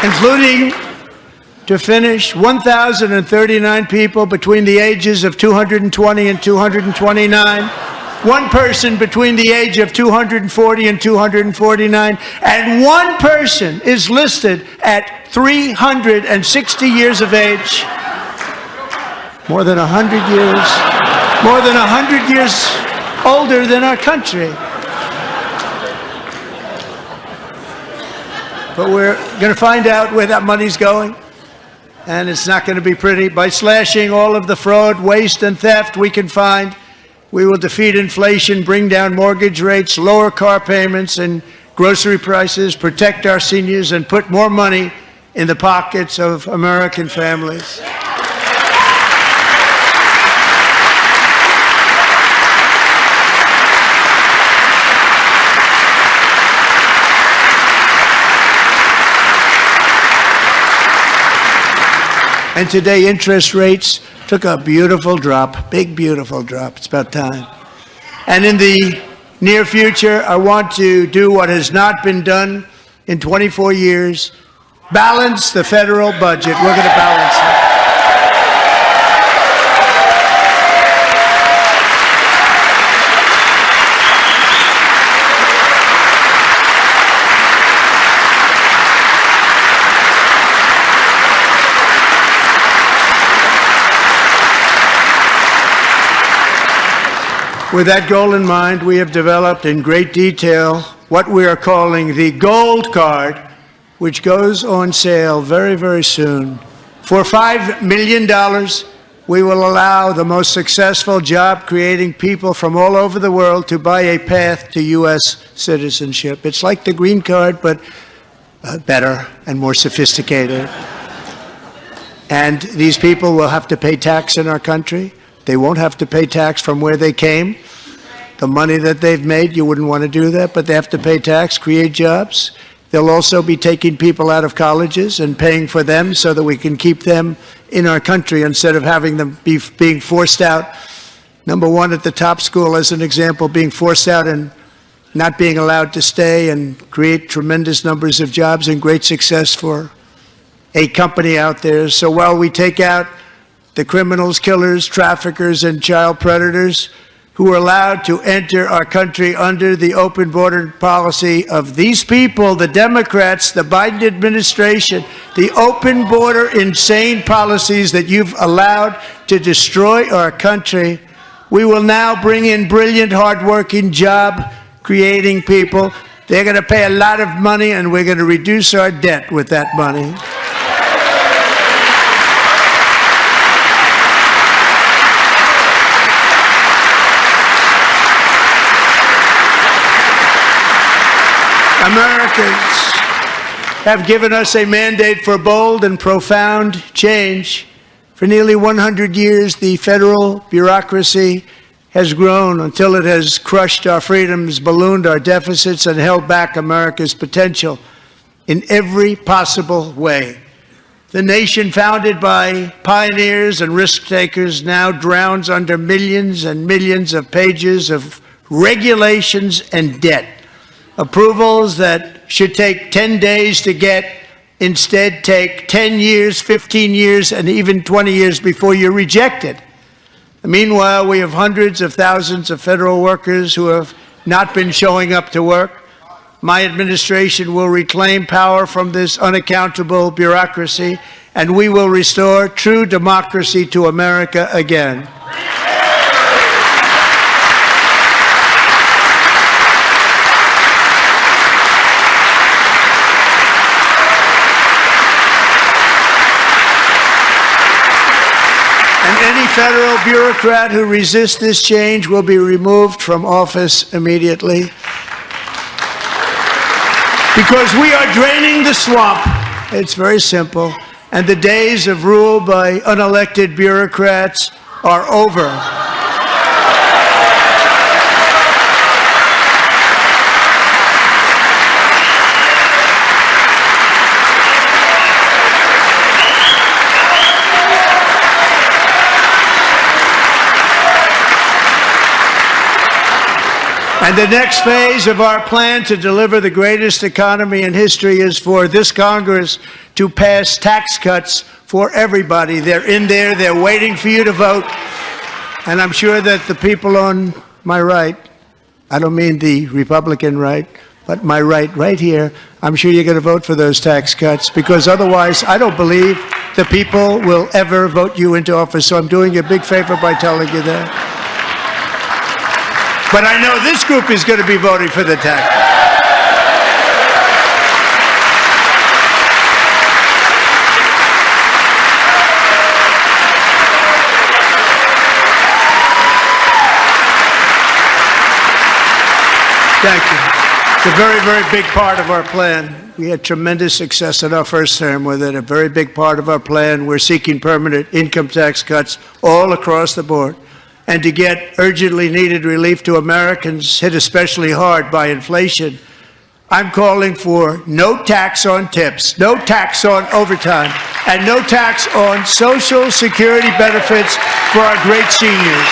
Including, to finish, 1,039 people between the ages of 220 and 229, one person between the age of 240 and 249, and one person is listed at 360 years of age. More than 100 years older than our country. But we're going to find out where that money's going, and it's not going to be pretty. By slashing all of the fraud, waste, and theft we can find, we will defeat inflation, bring down mortgage rates, lower car payments and grocery prices, protect our seniors, and put more money in the pockets of American families. And today, interest rates took a beautiful drop, big, beautiful drop. It's about time. And in the near future, I want to do what has not been done in 24 years, balance the federal budget. We're going to balance it. With that goal in mind, we have developed in great detail what we are calling the Gold Card, which goes on sale very, very soon. For $5 million, we will allow the most successful job-creating people from all over the world to buy a path to U.S. citizenship. It's like the green card, but better and more sophisticated. And these people will have to pay tax in our country. They won't have to pay tax from where they came. The money that they've made, you wouldn't want to do that, but they have to pay tax, create jobs. They'll also be taking people out of colleges and paying for them so that we can keep them in our country instead of having them being forced out. Number one, at the top school, as an example, being forced out and not being allowed to stay and create tremendous numbers of jobs and great success for a company out there. So while we take out the criminals, killers, traffickers, and child predators who are allowed to enter our country under the open border policy of these people, the Democrats, the Biden administration, the open border insane policies that you've allowed to destroy our country, we will now bring in brilliant, hardworking, job-creating people. They're going to pay a lot of money, and we're going to reduce our debt with that money. Americans have given us a mandate for bold and profound change. For nearly 100 years, the federal bureaucracy has grown until it has crushed our freedoms, ballooned our deficits, and held back America's potential in every possible way. The nation founded by pioneers and risk-takers now drowns under millions and millions of pages of regulations and debt. Approvals that should take 10 days to get instead take 10 years, 15 years, and even 20 years before you're rejected. Meanwhile, we have hundreds of thousands of federal workers who have not been showing up to work. My administration will reclaim power from this unaccountable bureaucracy, and we will restore true democracy to America again. And any federal bureaucrat who resists this change will be removed from office immediately. Because we are draining the swamp. It's very simple. And the days of rule by unelected bureaucrats are over. And the next phase of our plan to deliver the greatest economy in history is for this Congress to pass tax cuts for everybody. They're in there, they're waiting for you to vote. And I'm sure that the people on my right, I don't mean the Republican right, but my right here, I'm sure you're going to vote for those tax cuts, because otherwise I don't believe the people will ever vote you into office. So I'm doing you a big favor by telling you that. But I know this group is going to be voting for the tax. Thank you. It's a very, very big part of our plan. We had tremendous success in our first term with it. A very big part of our plan. We're seeking permanent income tax cuts all across the board. And to get urgently needed relief to Americans hit especially hard by inflation, I'm calling for no tax on tips, no tax on overtime, and no tax on Social Security benefits for our great seniors.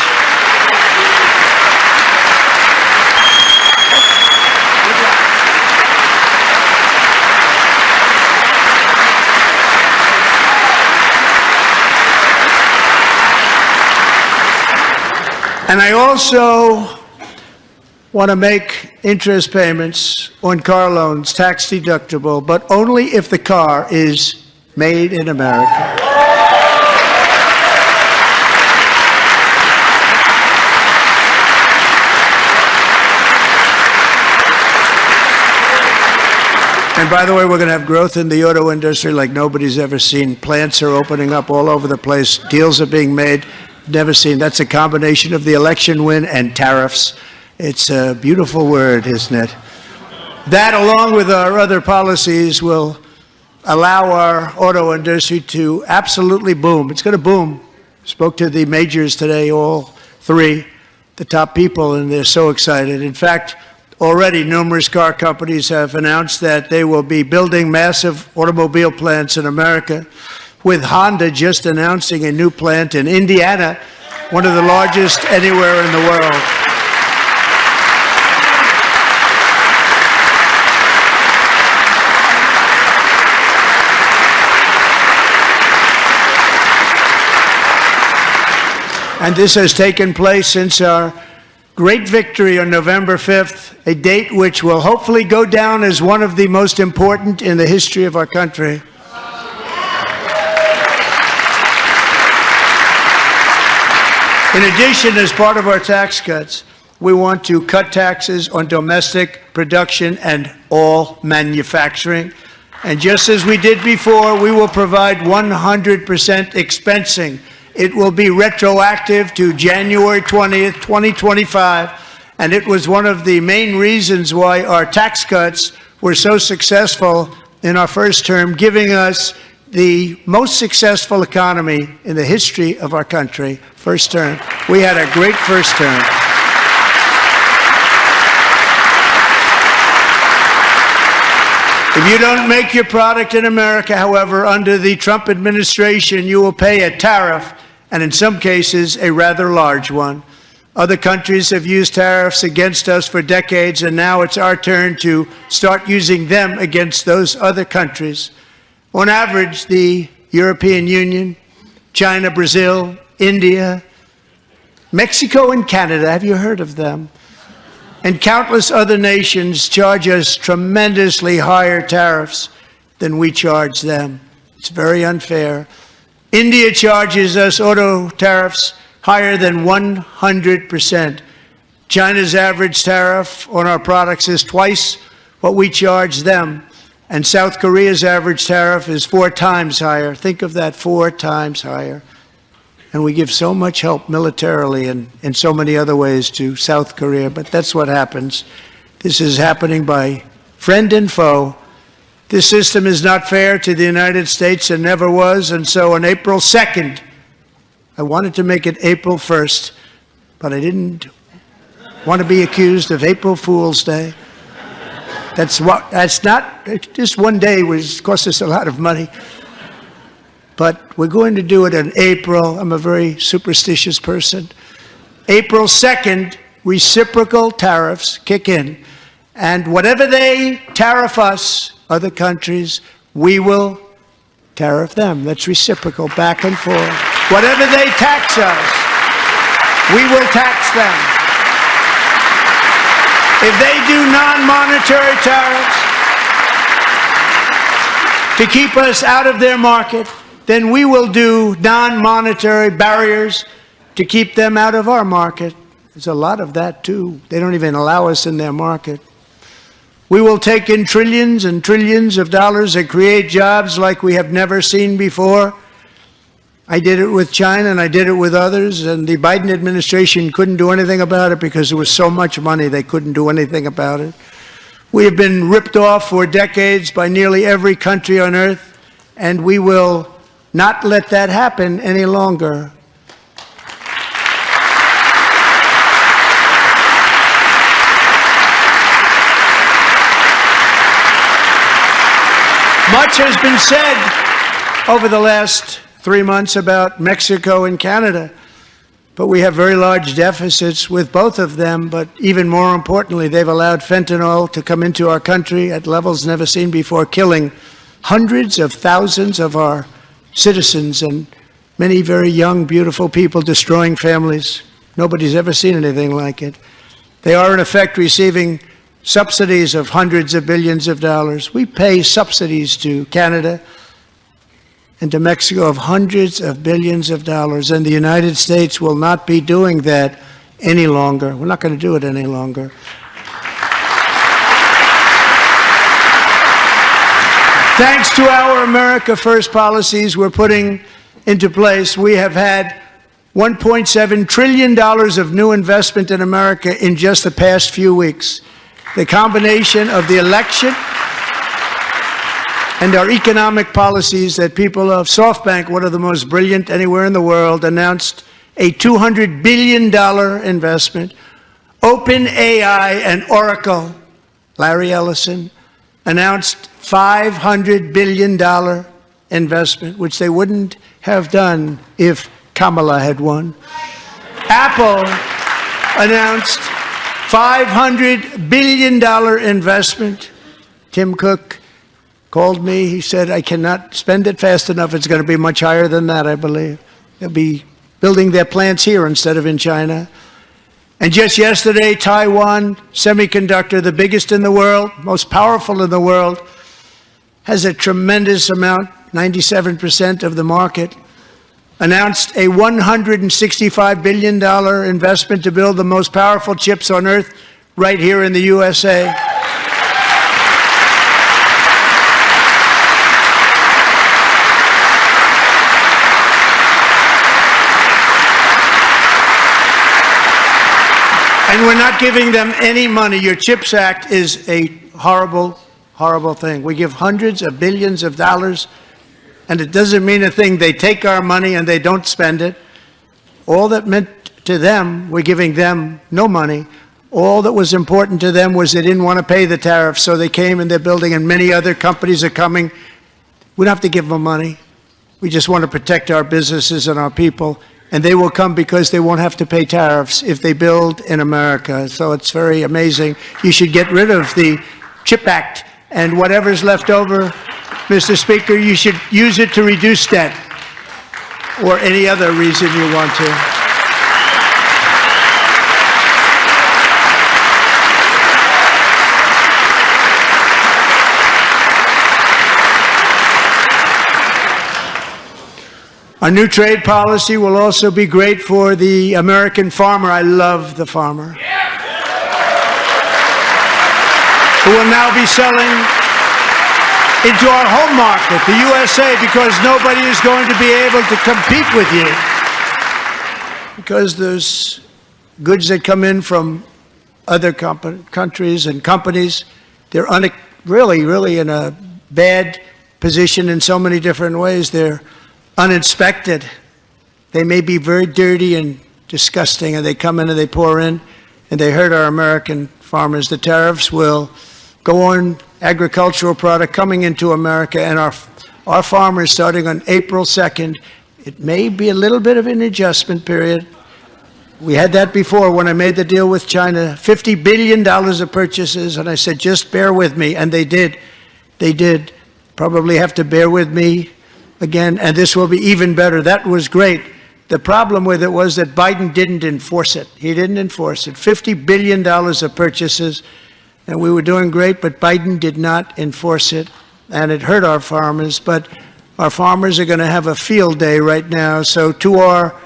And I also want to make interest payments on car loans tax deductible, but only if the car is made in America. And by the way, we're going to have growth in the auto industry like nobody's ever seen. Plants are opening up all over the place. Deals are being made. Never seen. That's a combination of the election win and tariffs. It's a beautiful word, isn't it? That, along with our other policies, will allow our auto industry to absolutely boom. It's going to boom. Spoke to the majors today, all three, the top people, and they're so excited. In fact, already numerous car companies have announced that they will be building massive automobile plants in America, with Honda just announcing a new plant in Indiana, one of the largest anywhere in the world. And this has taken place since our great victory on November 5th, a date which will hopefully go down as one of the most important in the history of our country. In addition, as part of our tax cuts, we want to cut taxes on domestic production and all manufacturing. And just as we did before, we will provide 100% expensing. It will be retroactive to January 20th, 2025. And it was one of the main reasons why our tax cuts were so successful in our first term, giving us the most successful economy in the history of our country. First term. We had a great first term. If you don't make your product in America, however, under the Trump administration, you will pay a tariff, and in some cases, a rather large one. Other countries have used tariffs against us for decades, and now it's our turn to start using them against those other countries. On average, the European Union, China, Brazil, India, Mexico, and Canada, have you heard of them? And countless other nations charge us tremendously higher tariffs than we charge them. It's very unfair. India charges us auto tariffs higher than 100%. China's average tariff on our products is twice what we charge them. And South Korea's average tariff is 4 times higher. Think of that, 4 times higher. And we give so much help militarily and in so many other ways to South Korea, but that's what happens. This is happening by friend and foe. This system is not fair to the United States and never was, and so on April 2nd, I wanted to make it April 1st, but I didn't want to be accused of April Fool's Day. That's not, just one day was cost us a lot of money. But we're going to do it in April. I'm a very superstitious person. April 2nd, reciprocal tariffs kick in. And whatever they tariff us, other countries, we will tariff them. That's reciprocal, back and forth. Whatever they tax us, we will tax them. If they do non-monetary tariffs to keep us out of their market, then we will do non-monetary barriers to keep them out of our market. There's a lot of that, too. They don't even allow us in their market. We will take in trillions and trillions of dollars and create jobs like we have never seen before. I did it with China, and I did it with others, and the Biden administration couldn't do anything about it because there was so much money they couldn't do anything about it. We have been ripped off for decades by nearly every country on earth, and we will not let that happen any longer. Much has been said over the last 3 months about Mexico and Canada, but we have very large deficits with both of them. But even more importantly, they've allowed fentanyl to come into our country at levels never seen before, killing hundreds of thousands of our citizens and many very young, beautiful people, destroying families. Nobody's ever seen anything like it. They are, in effect, receiving subsidies of hundreds of billions of dollars. We pay subsidies to Canada and to Mexico of hundreds of billions of dollars, and the United States will not be doing that any longer. We're not going to do it any longer. Thanks to our America First policies we're putting into place, we have had $1.7 trillion of new investment in America in just the past few weeks. The combination of the election and our economic policies that people of SoftBank, one of the most brilliant anywhere in the world, announced a $200 billion investment. OpenAI and Oracle, Larry Ellison, announced $500 billion investment, which they wouldn't have done if Kamala had won. Apple announced $500 billion investment. Tim Cook called me. He said, I cannot spend it fast enough. It's going to be much higher than that, I believe. They'll be building their plants here instead of in China. And just yesterday, Taiwan Semiconductor, the biggest in the world, most powerful in the world, has a tremendous amount, 97% of the market, announced a $165 billion investment to build the most powerful chips on earth right here in the USA. And we're not giving them any money. Your CHIPS Act is a horrible horrible thing. We give hundreds of billions of dollars, and it doesn't mean a thing. They take our money and they don't spend it. All that meant to them, we're giving them no money. All that was important to them was they didn't want to pay the tariffs, so they came and they're building, and many other companies are coming. We don't have to give them money. We just want to protect our businesses and our people, and they will come because they won't have to pay tariffs if they build in America. So it's very amazing. You should get rid of the CHIP Act, and whatever's left over, Mr. Speaker, you should use it to reduce debt or any other reason you want to. Our new trade policy will also be great for the American farmer. I love the farmer. Who will now be selling into our home market, the USA, because nobody is going to be able to compete with you. Because those goods that come in from other countries and companies, they're really in a bad position in so many different ways. They're uninspected. They may be very dirty and disgusting, and they come in and they pour in, and they hurt our American farmers. The tariffs will go on agricultural product coming into America, and our farmers, starting on April 2nd, it may be a little bit of an adjustment period. We had that before when I made the deal with China, $50 billion of purchases, and I said, just bear with me, and they did. They did. Probably have to bear with me again, and this will be even better. That was great. The problem with it was that Biden didn't enforce it. He didn't enforce it. $50 billion of purchases, and we were doing great, but Biden did not enforce it, and it hurt our farmers. But our farmers are going to have a field day right now. So to our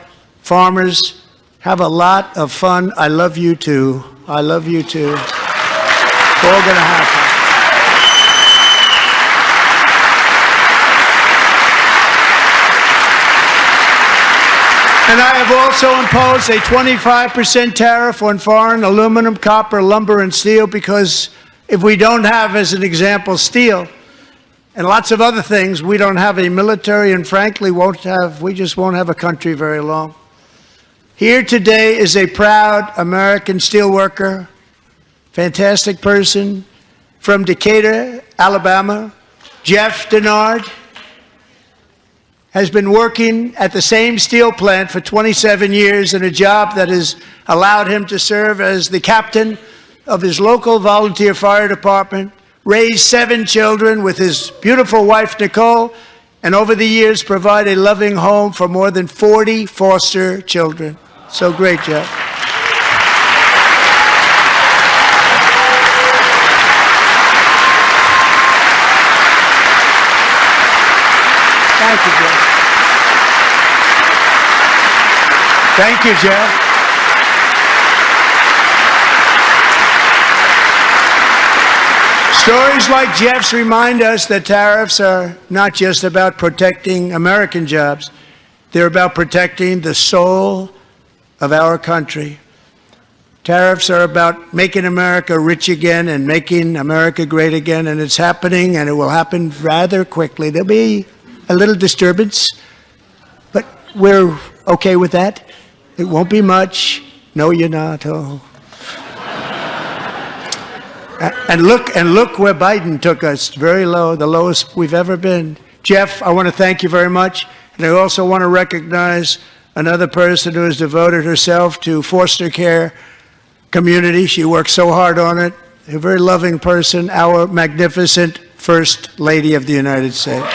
farmers, have a lot of fun. I love you too. I love you too. It's all going to happen. And I have also imposed a 25% tariff on foreign aluminum, copper, lumber, and steel, because if we don't have, as an example, steel and lots of other things, we don't have a military, and frankly, we just won't have a country very long. Here today is a proud American steelworker, fantastic person from Decatur, Alabama, Jeff Denard. Has been working at the same steel plant for 27 years in a job that has allowed him to serve as the captain of his local volunteer fire department, raised 7 children with his beautiful wife, Nicole, and over the years provide a loving home for more than 40 foster children. So great, Jeff. Thank you, Jeff. Thank you, Jeff. Stories like Jeff's remind us that tariffs are not just about protecting American jobs. They're about protecting the soul of our country. Tariffs are about making America rich again and making America great again, and it's happening, and it will happen rather quickly. There'll be a little disturbance, but we're okay with that. It won't be much. No, you're not. Oh. And look where Biden took us. Very low, the lowest we've ever been. Jeff, I want to thank you very much. And I also want to recognize another person who has devoted herself to foster care community. She works so hard on it. A very loving person, our magnificent First Lady of the United States.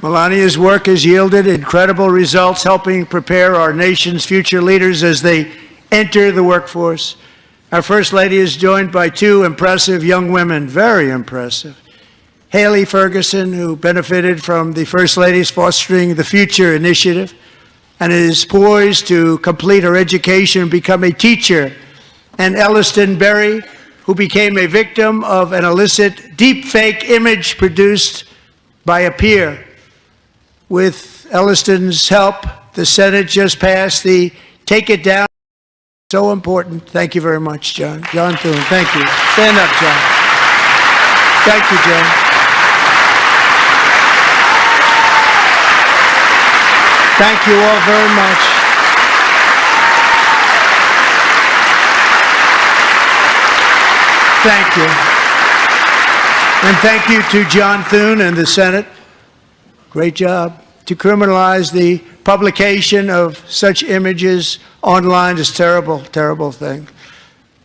Melania's work has yielded incredible results, helping prepare our nation's future leaders as they enter the workforce. Our First Lady is joined by 2 impressive young women, very impressive. Haley Ferguson, who benefited from the First Lady's Fostering the Future initiative and is poised to complete her education and become a teacher. And Elliston Berry, who became a victim of an illicit deep-fake image produced by a peer. With Elliston's help, the Senate just passed the Take It Down. So important. Thank you very much, John. John Thune, thank you. Stand up, John. Thank you, John. Thank you all very much. Thank you. And thank you to John Thune and the Senate. Great job. To criminalize the publication of such images online is terrible, terrible thing.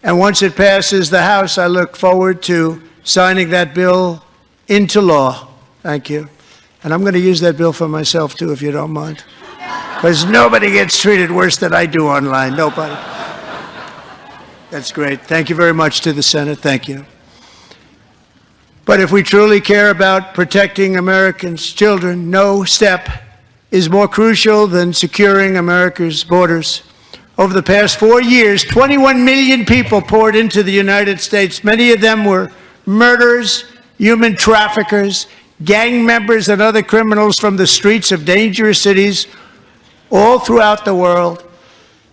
And once it passes the House, I look forward to signing that bill into law. Thank you. And I'm going to use that bill for myself, too, if you don't mind. Because nobody gets treated worse than I do online. Nobody. That's great. Thank you very much to the Senate. Thank you. But if we truly care about protecting Americans' children, no step is more crucial than securing America's borders. Over the past 4 years, 21 million people poured into the United States. Many of them were murderers, human traffickers, gang members, and other criminals from the streets of dangerous cities all throughout the world.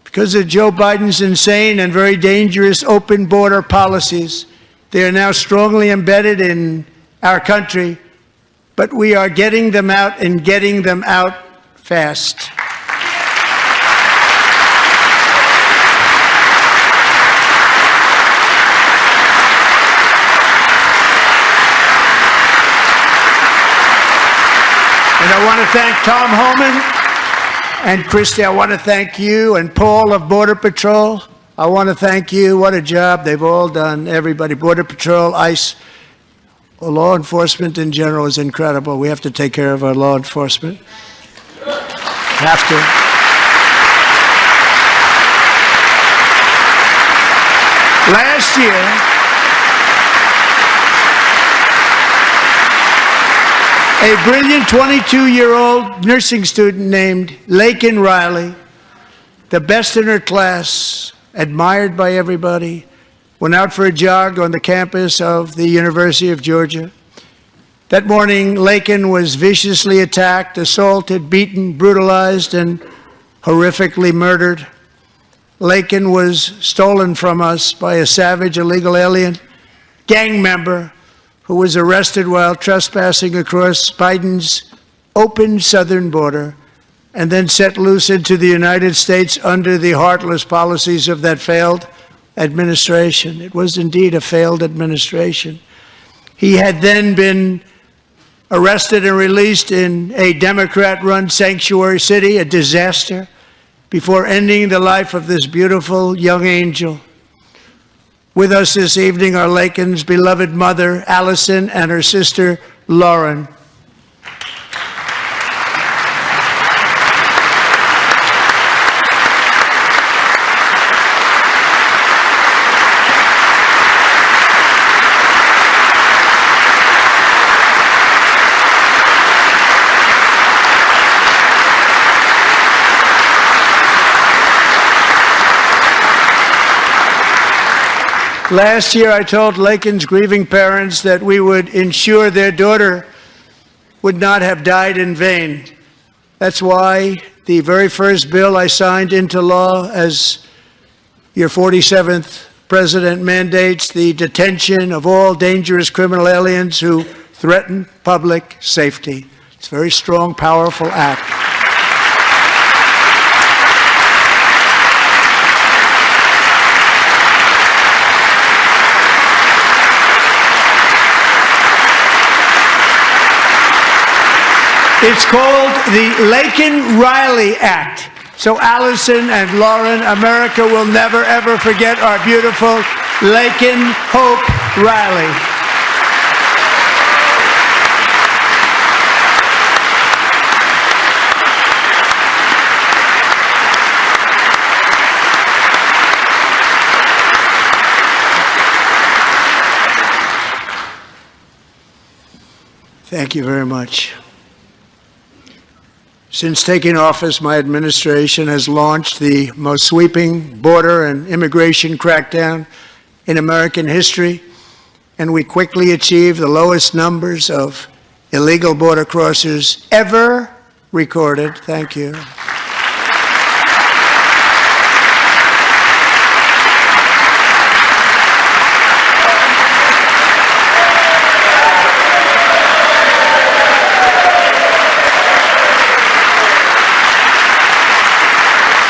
Because of Joe Biden's insane and very dangerous open border policies, they are now strongly embedded in our country, but we are getting them out and getting them out fast. And I want to thank Tom Homan and Christy. I want to thank you and Paul of Border Patrol. I want to thank you. What a job they've all done, everybody. Border Patrol, ICE, law enforcement in general is incredible. We have to take care of our law enforcement. Have to. Last year, a brilliant 22-year-old nursing student named Laken Riley, the best in her class, admired by everybody, went out for a jog on the campus of the University of Georgia. That morning, Laken was viciously attacked, assaulted, beaten, brutalized, and horrifically murdered. Laken was stolen from us by a savage illegal alien gang member who was arrested while trespassing across Biden's open southern border and then set loose into the United States under the heartless policies of that failed administration. It was indeed a failed administration. He had then been arrested and released in a Democrat-run sanctuary city, a disaster, before ending the life of this beautiful young angel. With us this evening are Laken's beloved mother, Allison, and her sister, Lauren. Last year, I told Laken's grieving parents that we would ensure their daughter would not have died in vain. That's why the very first bill I signed into law as your 47th president mandates the detention of all dangerous criminal aliens who threaten public safety. It's a very strong, powerful act. It's called the Laken-Riley Act. So Allison and Lauren, America will never, ever forget our beautiful Laken Hope Riley. Thank you very much. Since taking office, my administration has launched the most sweeping border and immigration crackdown in American history, and we quickly achieved the lowest numbers of illegal border crossers ever recorded. Thank you.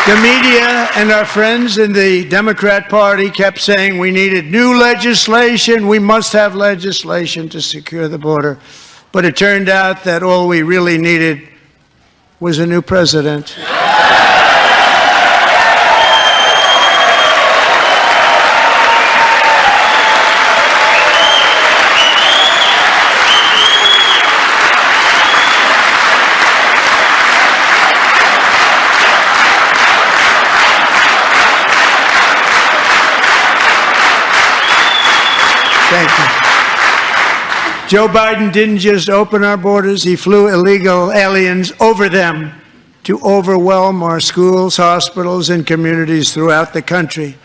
The media and our friends in the Democrat Party kept saying we needed new legislation, we must have legislation to secure the border. But it turned out that all we really needed was a new president. Thank you. Joe Biden didn't just open our borders, he flew illegal aliens over them to overwhelm our schools, hospitals, and communities throughout the country.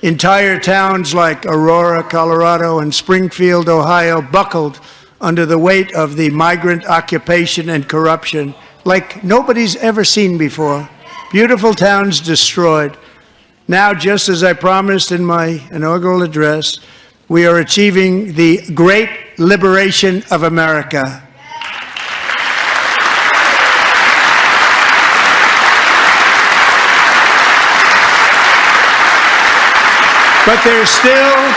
Entire towns like Aurora, Colorado, and Springfield, Ohio, buckled under the weight of the migrant occupation and corruption like nobody's ever seen before. Beautiful towns destroyed. Now, just as I promised in my inaugural address, we are achieving the great liberation of America. But there still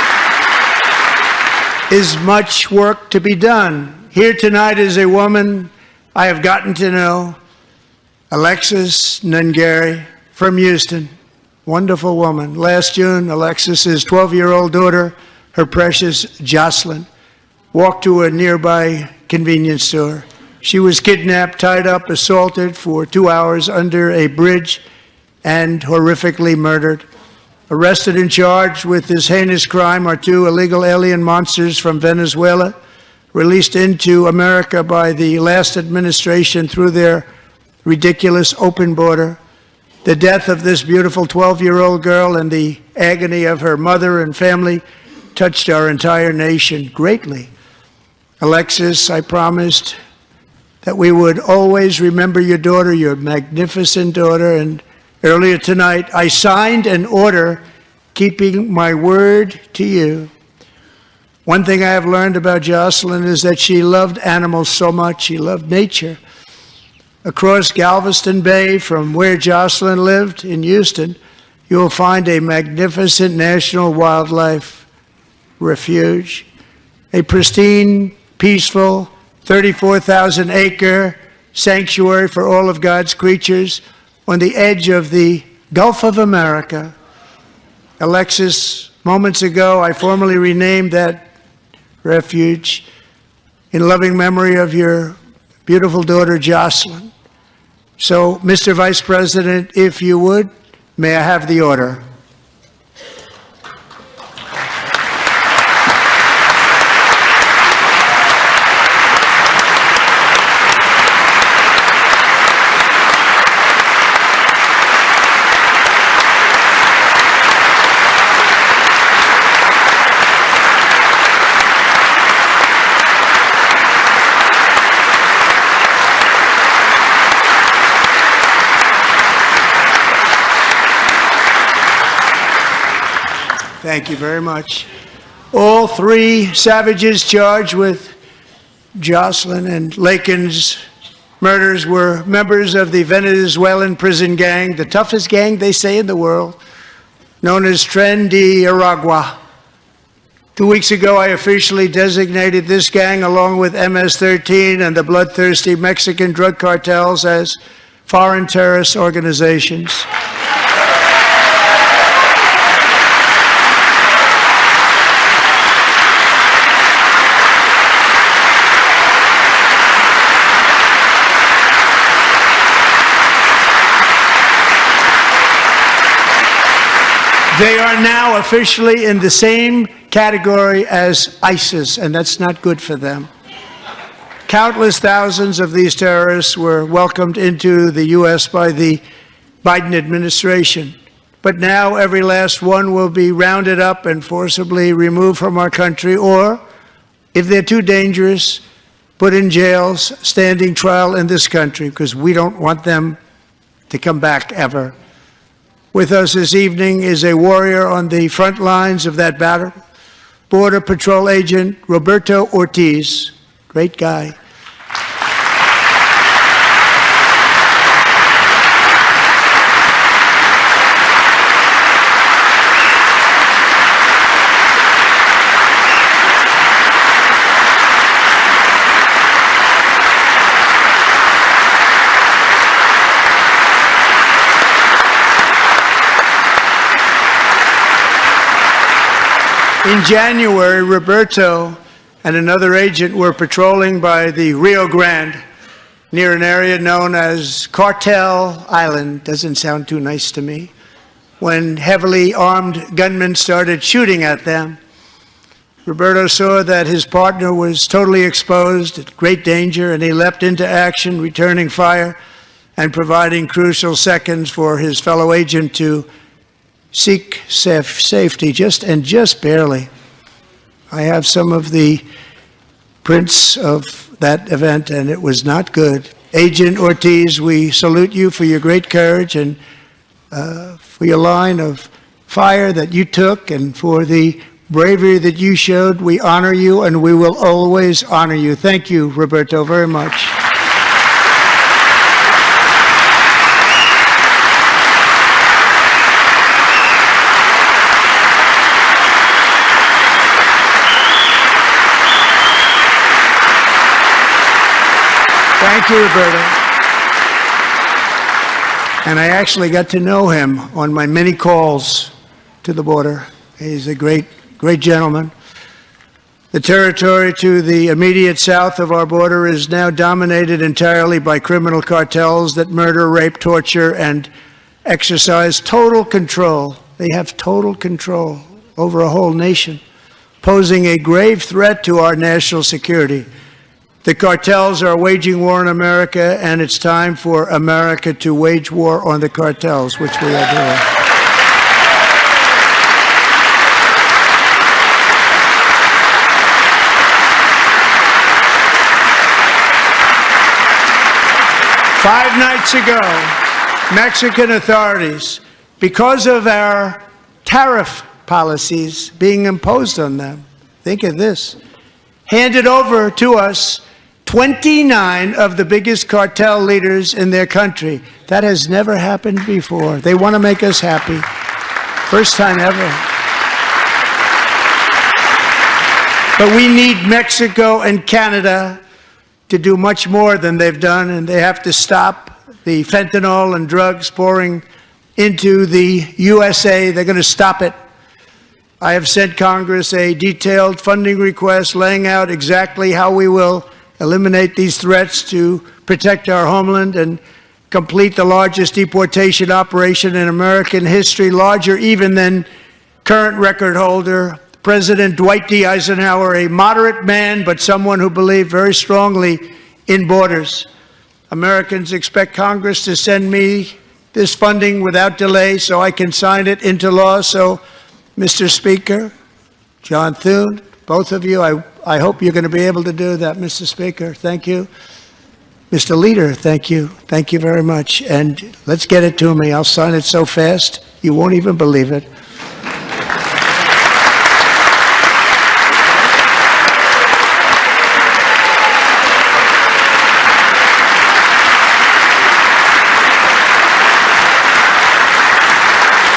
is much work to be done. Here tonight is a woman I have gotten to know, Alexis Nungari from Houston. Wonderful woman. Last June, Alexis's 12-year-old daughter, her precious Jocelyn, walked to a nearby convenience store. She was kidnapped, tied up, assaulted for 2 hours under a bridge, and horrifically murdered. Arrested and charged with this heinous crime are two illegal alien monsters from Venezuela, released into America by the last administration through their ridiculous open border. The death of this beautiful 12-year-old girl and the agony of her mother and family touched our entire nation greatly. Alexis, I promised that we would always remember your daughter, your magnificent daughter, and earlier tonight I signed an order keeping my word to you. One thing I have learned about Jocelyn is that she loved animals so much. She loved nature. Across Galveston Bay, from where Jocelyn lived in Houston, you will find a magnificent national wildlife refuge, a pristine, peaceful, 34,000-acre sanctuary for all of God's creatures on the edge of the Gulf of America. Alexis, moments ago, I formally renamed that refuge in loving memory of your beautiful daughter, Jocelyn. So, Mr. Vice President, if you would, may I have the order? Thank you very much. All three savages charged with Jocelyn and Lakin's murders were members of the Venezuelan prison gang, the toughest gang, they say, in the world, known as Tren de Aragua. 2 weeks ago, I officially designated this gang, along with MS-13 and the bloodthirsty Mexican drug cartels, as foreign terrorist organizations. They are now officially in the same category as ISIS, and that's not good for them. Countless thousands of these terrorists were welcomed into the U.S. by the Biden administration. but now every last one will be rounded up and forcibly removed from our country, or, if they're too dangerous, put in jails, standing trial in this country, because we don't want them to come back ever. With us this evening is a warrior on the front lines of that battle, Border Patrol Agent Roberto Ortiz. Great guy. In January, Roberto and another agent were patrolling by the Rio Grande near an area known as Cartel Island. Doesn't sound too nice to me. When heavily armed gunmen started shooting at them, Roberto saw that his partner was totally exposed, at great danger, and he leapt into action, returning fire and providing crucial seconds for his fellow agent to seek safety, just barely. I have some of the prints of that event, and it was not good. Agent Ortiz, we salute you for your great courage and for your line of fire that you took, and for the bravery that you showed. We honor you, and we will always honor you. Thank you, Roberto, very much. Thank you, Roberto. And I actually got to know him on my many calls to the border. He's a great gentleman. The territory to the immediate south of our border is now dominated entirely by criminal cartels that murder, rape, torture, and exercise total control. They have total control over a whole nation, posing a grave threat to our national security. The cartels are waging war on America, and it's time for America to wage war on the cartels, which we are doing. Five nights ago, Mexican authorities, because of our tariff policies being imposed on them, think of this, handed over to us 29 of the biggest cartel leaders in their country. That has never happened before. They want to make us happy. First time ever. But we need Mexico and Canada to do much more than they've done, and they have to stop the fentanyl and drugs pouring into the USA. They're going to stop it. I have sent Congress a detailed funding request laying out exactly how we will eliminate these threats to protect our homeland and complete the largest deportation operation in American history, larger even than current record holder, President Dwight D. Eisenhower, a moderate man, but someone who believed very strongly in borders. Americans expect Congress to send me this funding without delay so I can sign it into law. So, Mr. Speaker, John Thune, both of you, I hope you're going to be able to do that, Mr. Speaker. Thank you. Mr. Leader, thank you. Thank you very much. And let's get it to me. I'll sign it so fast, you won't even believe it.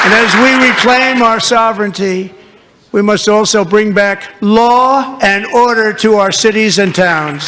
And as we reclaim our sovereignty, we must also bring back law and order to our cities and towns.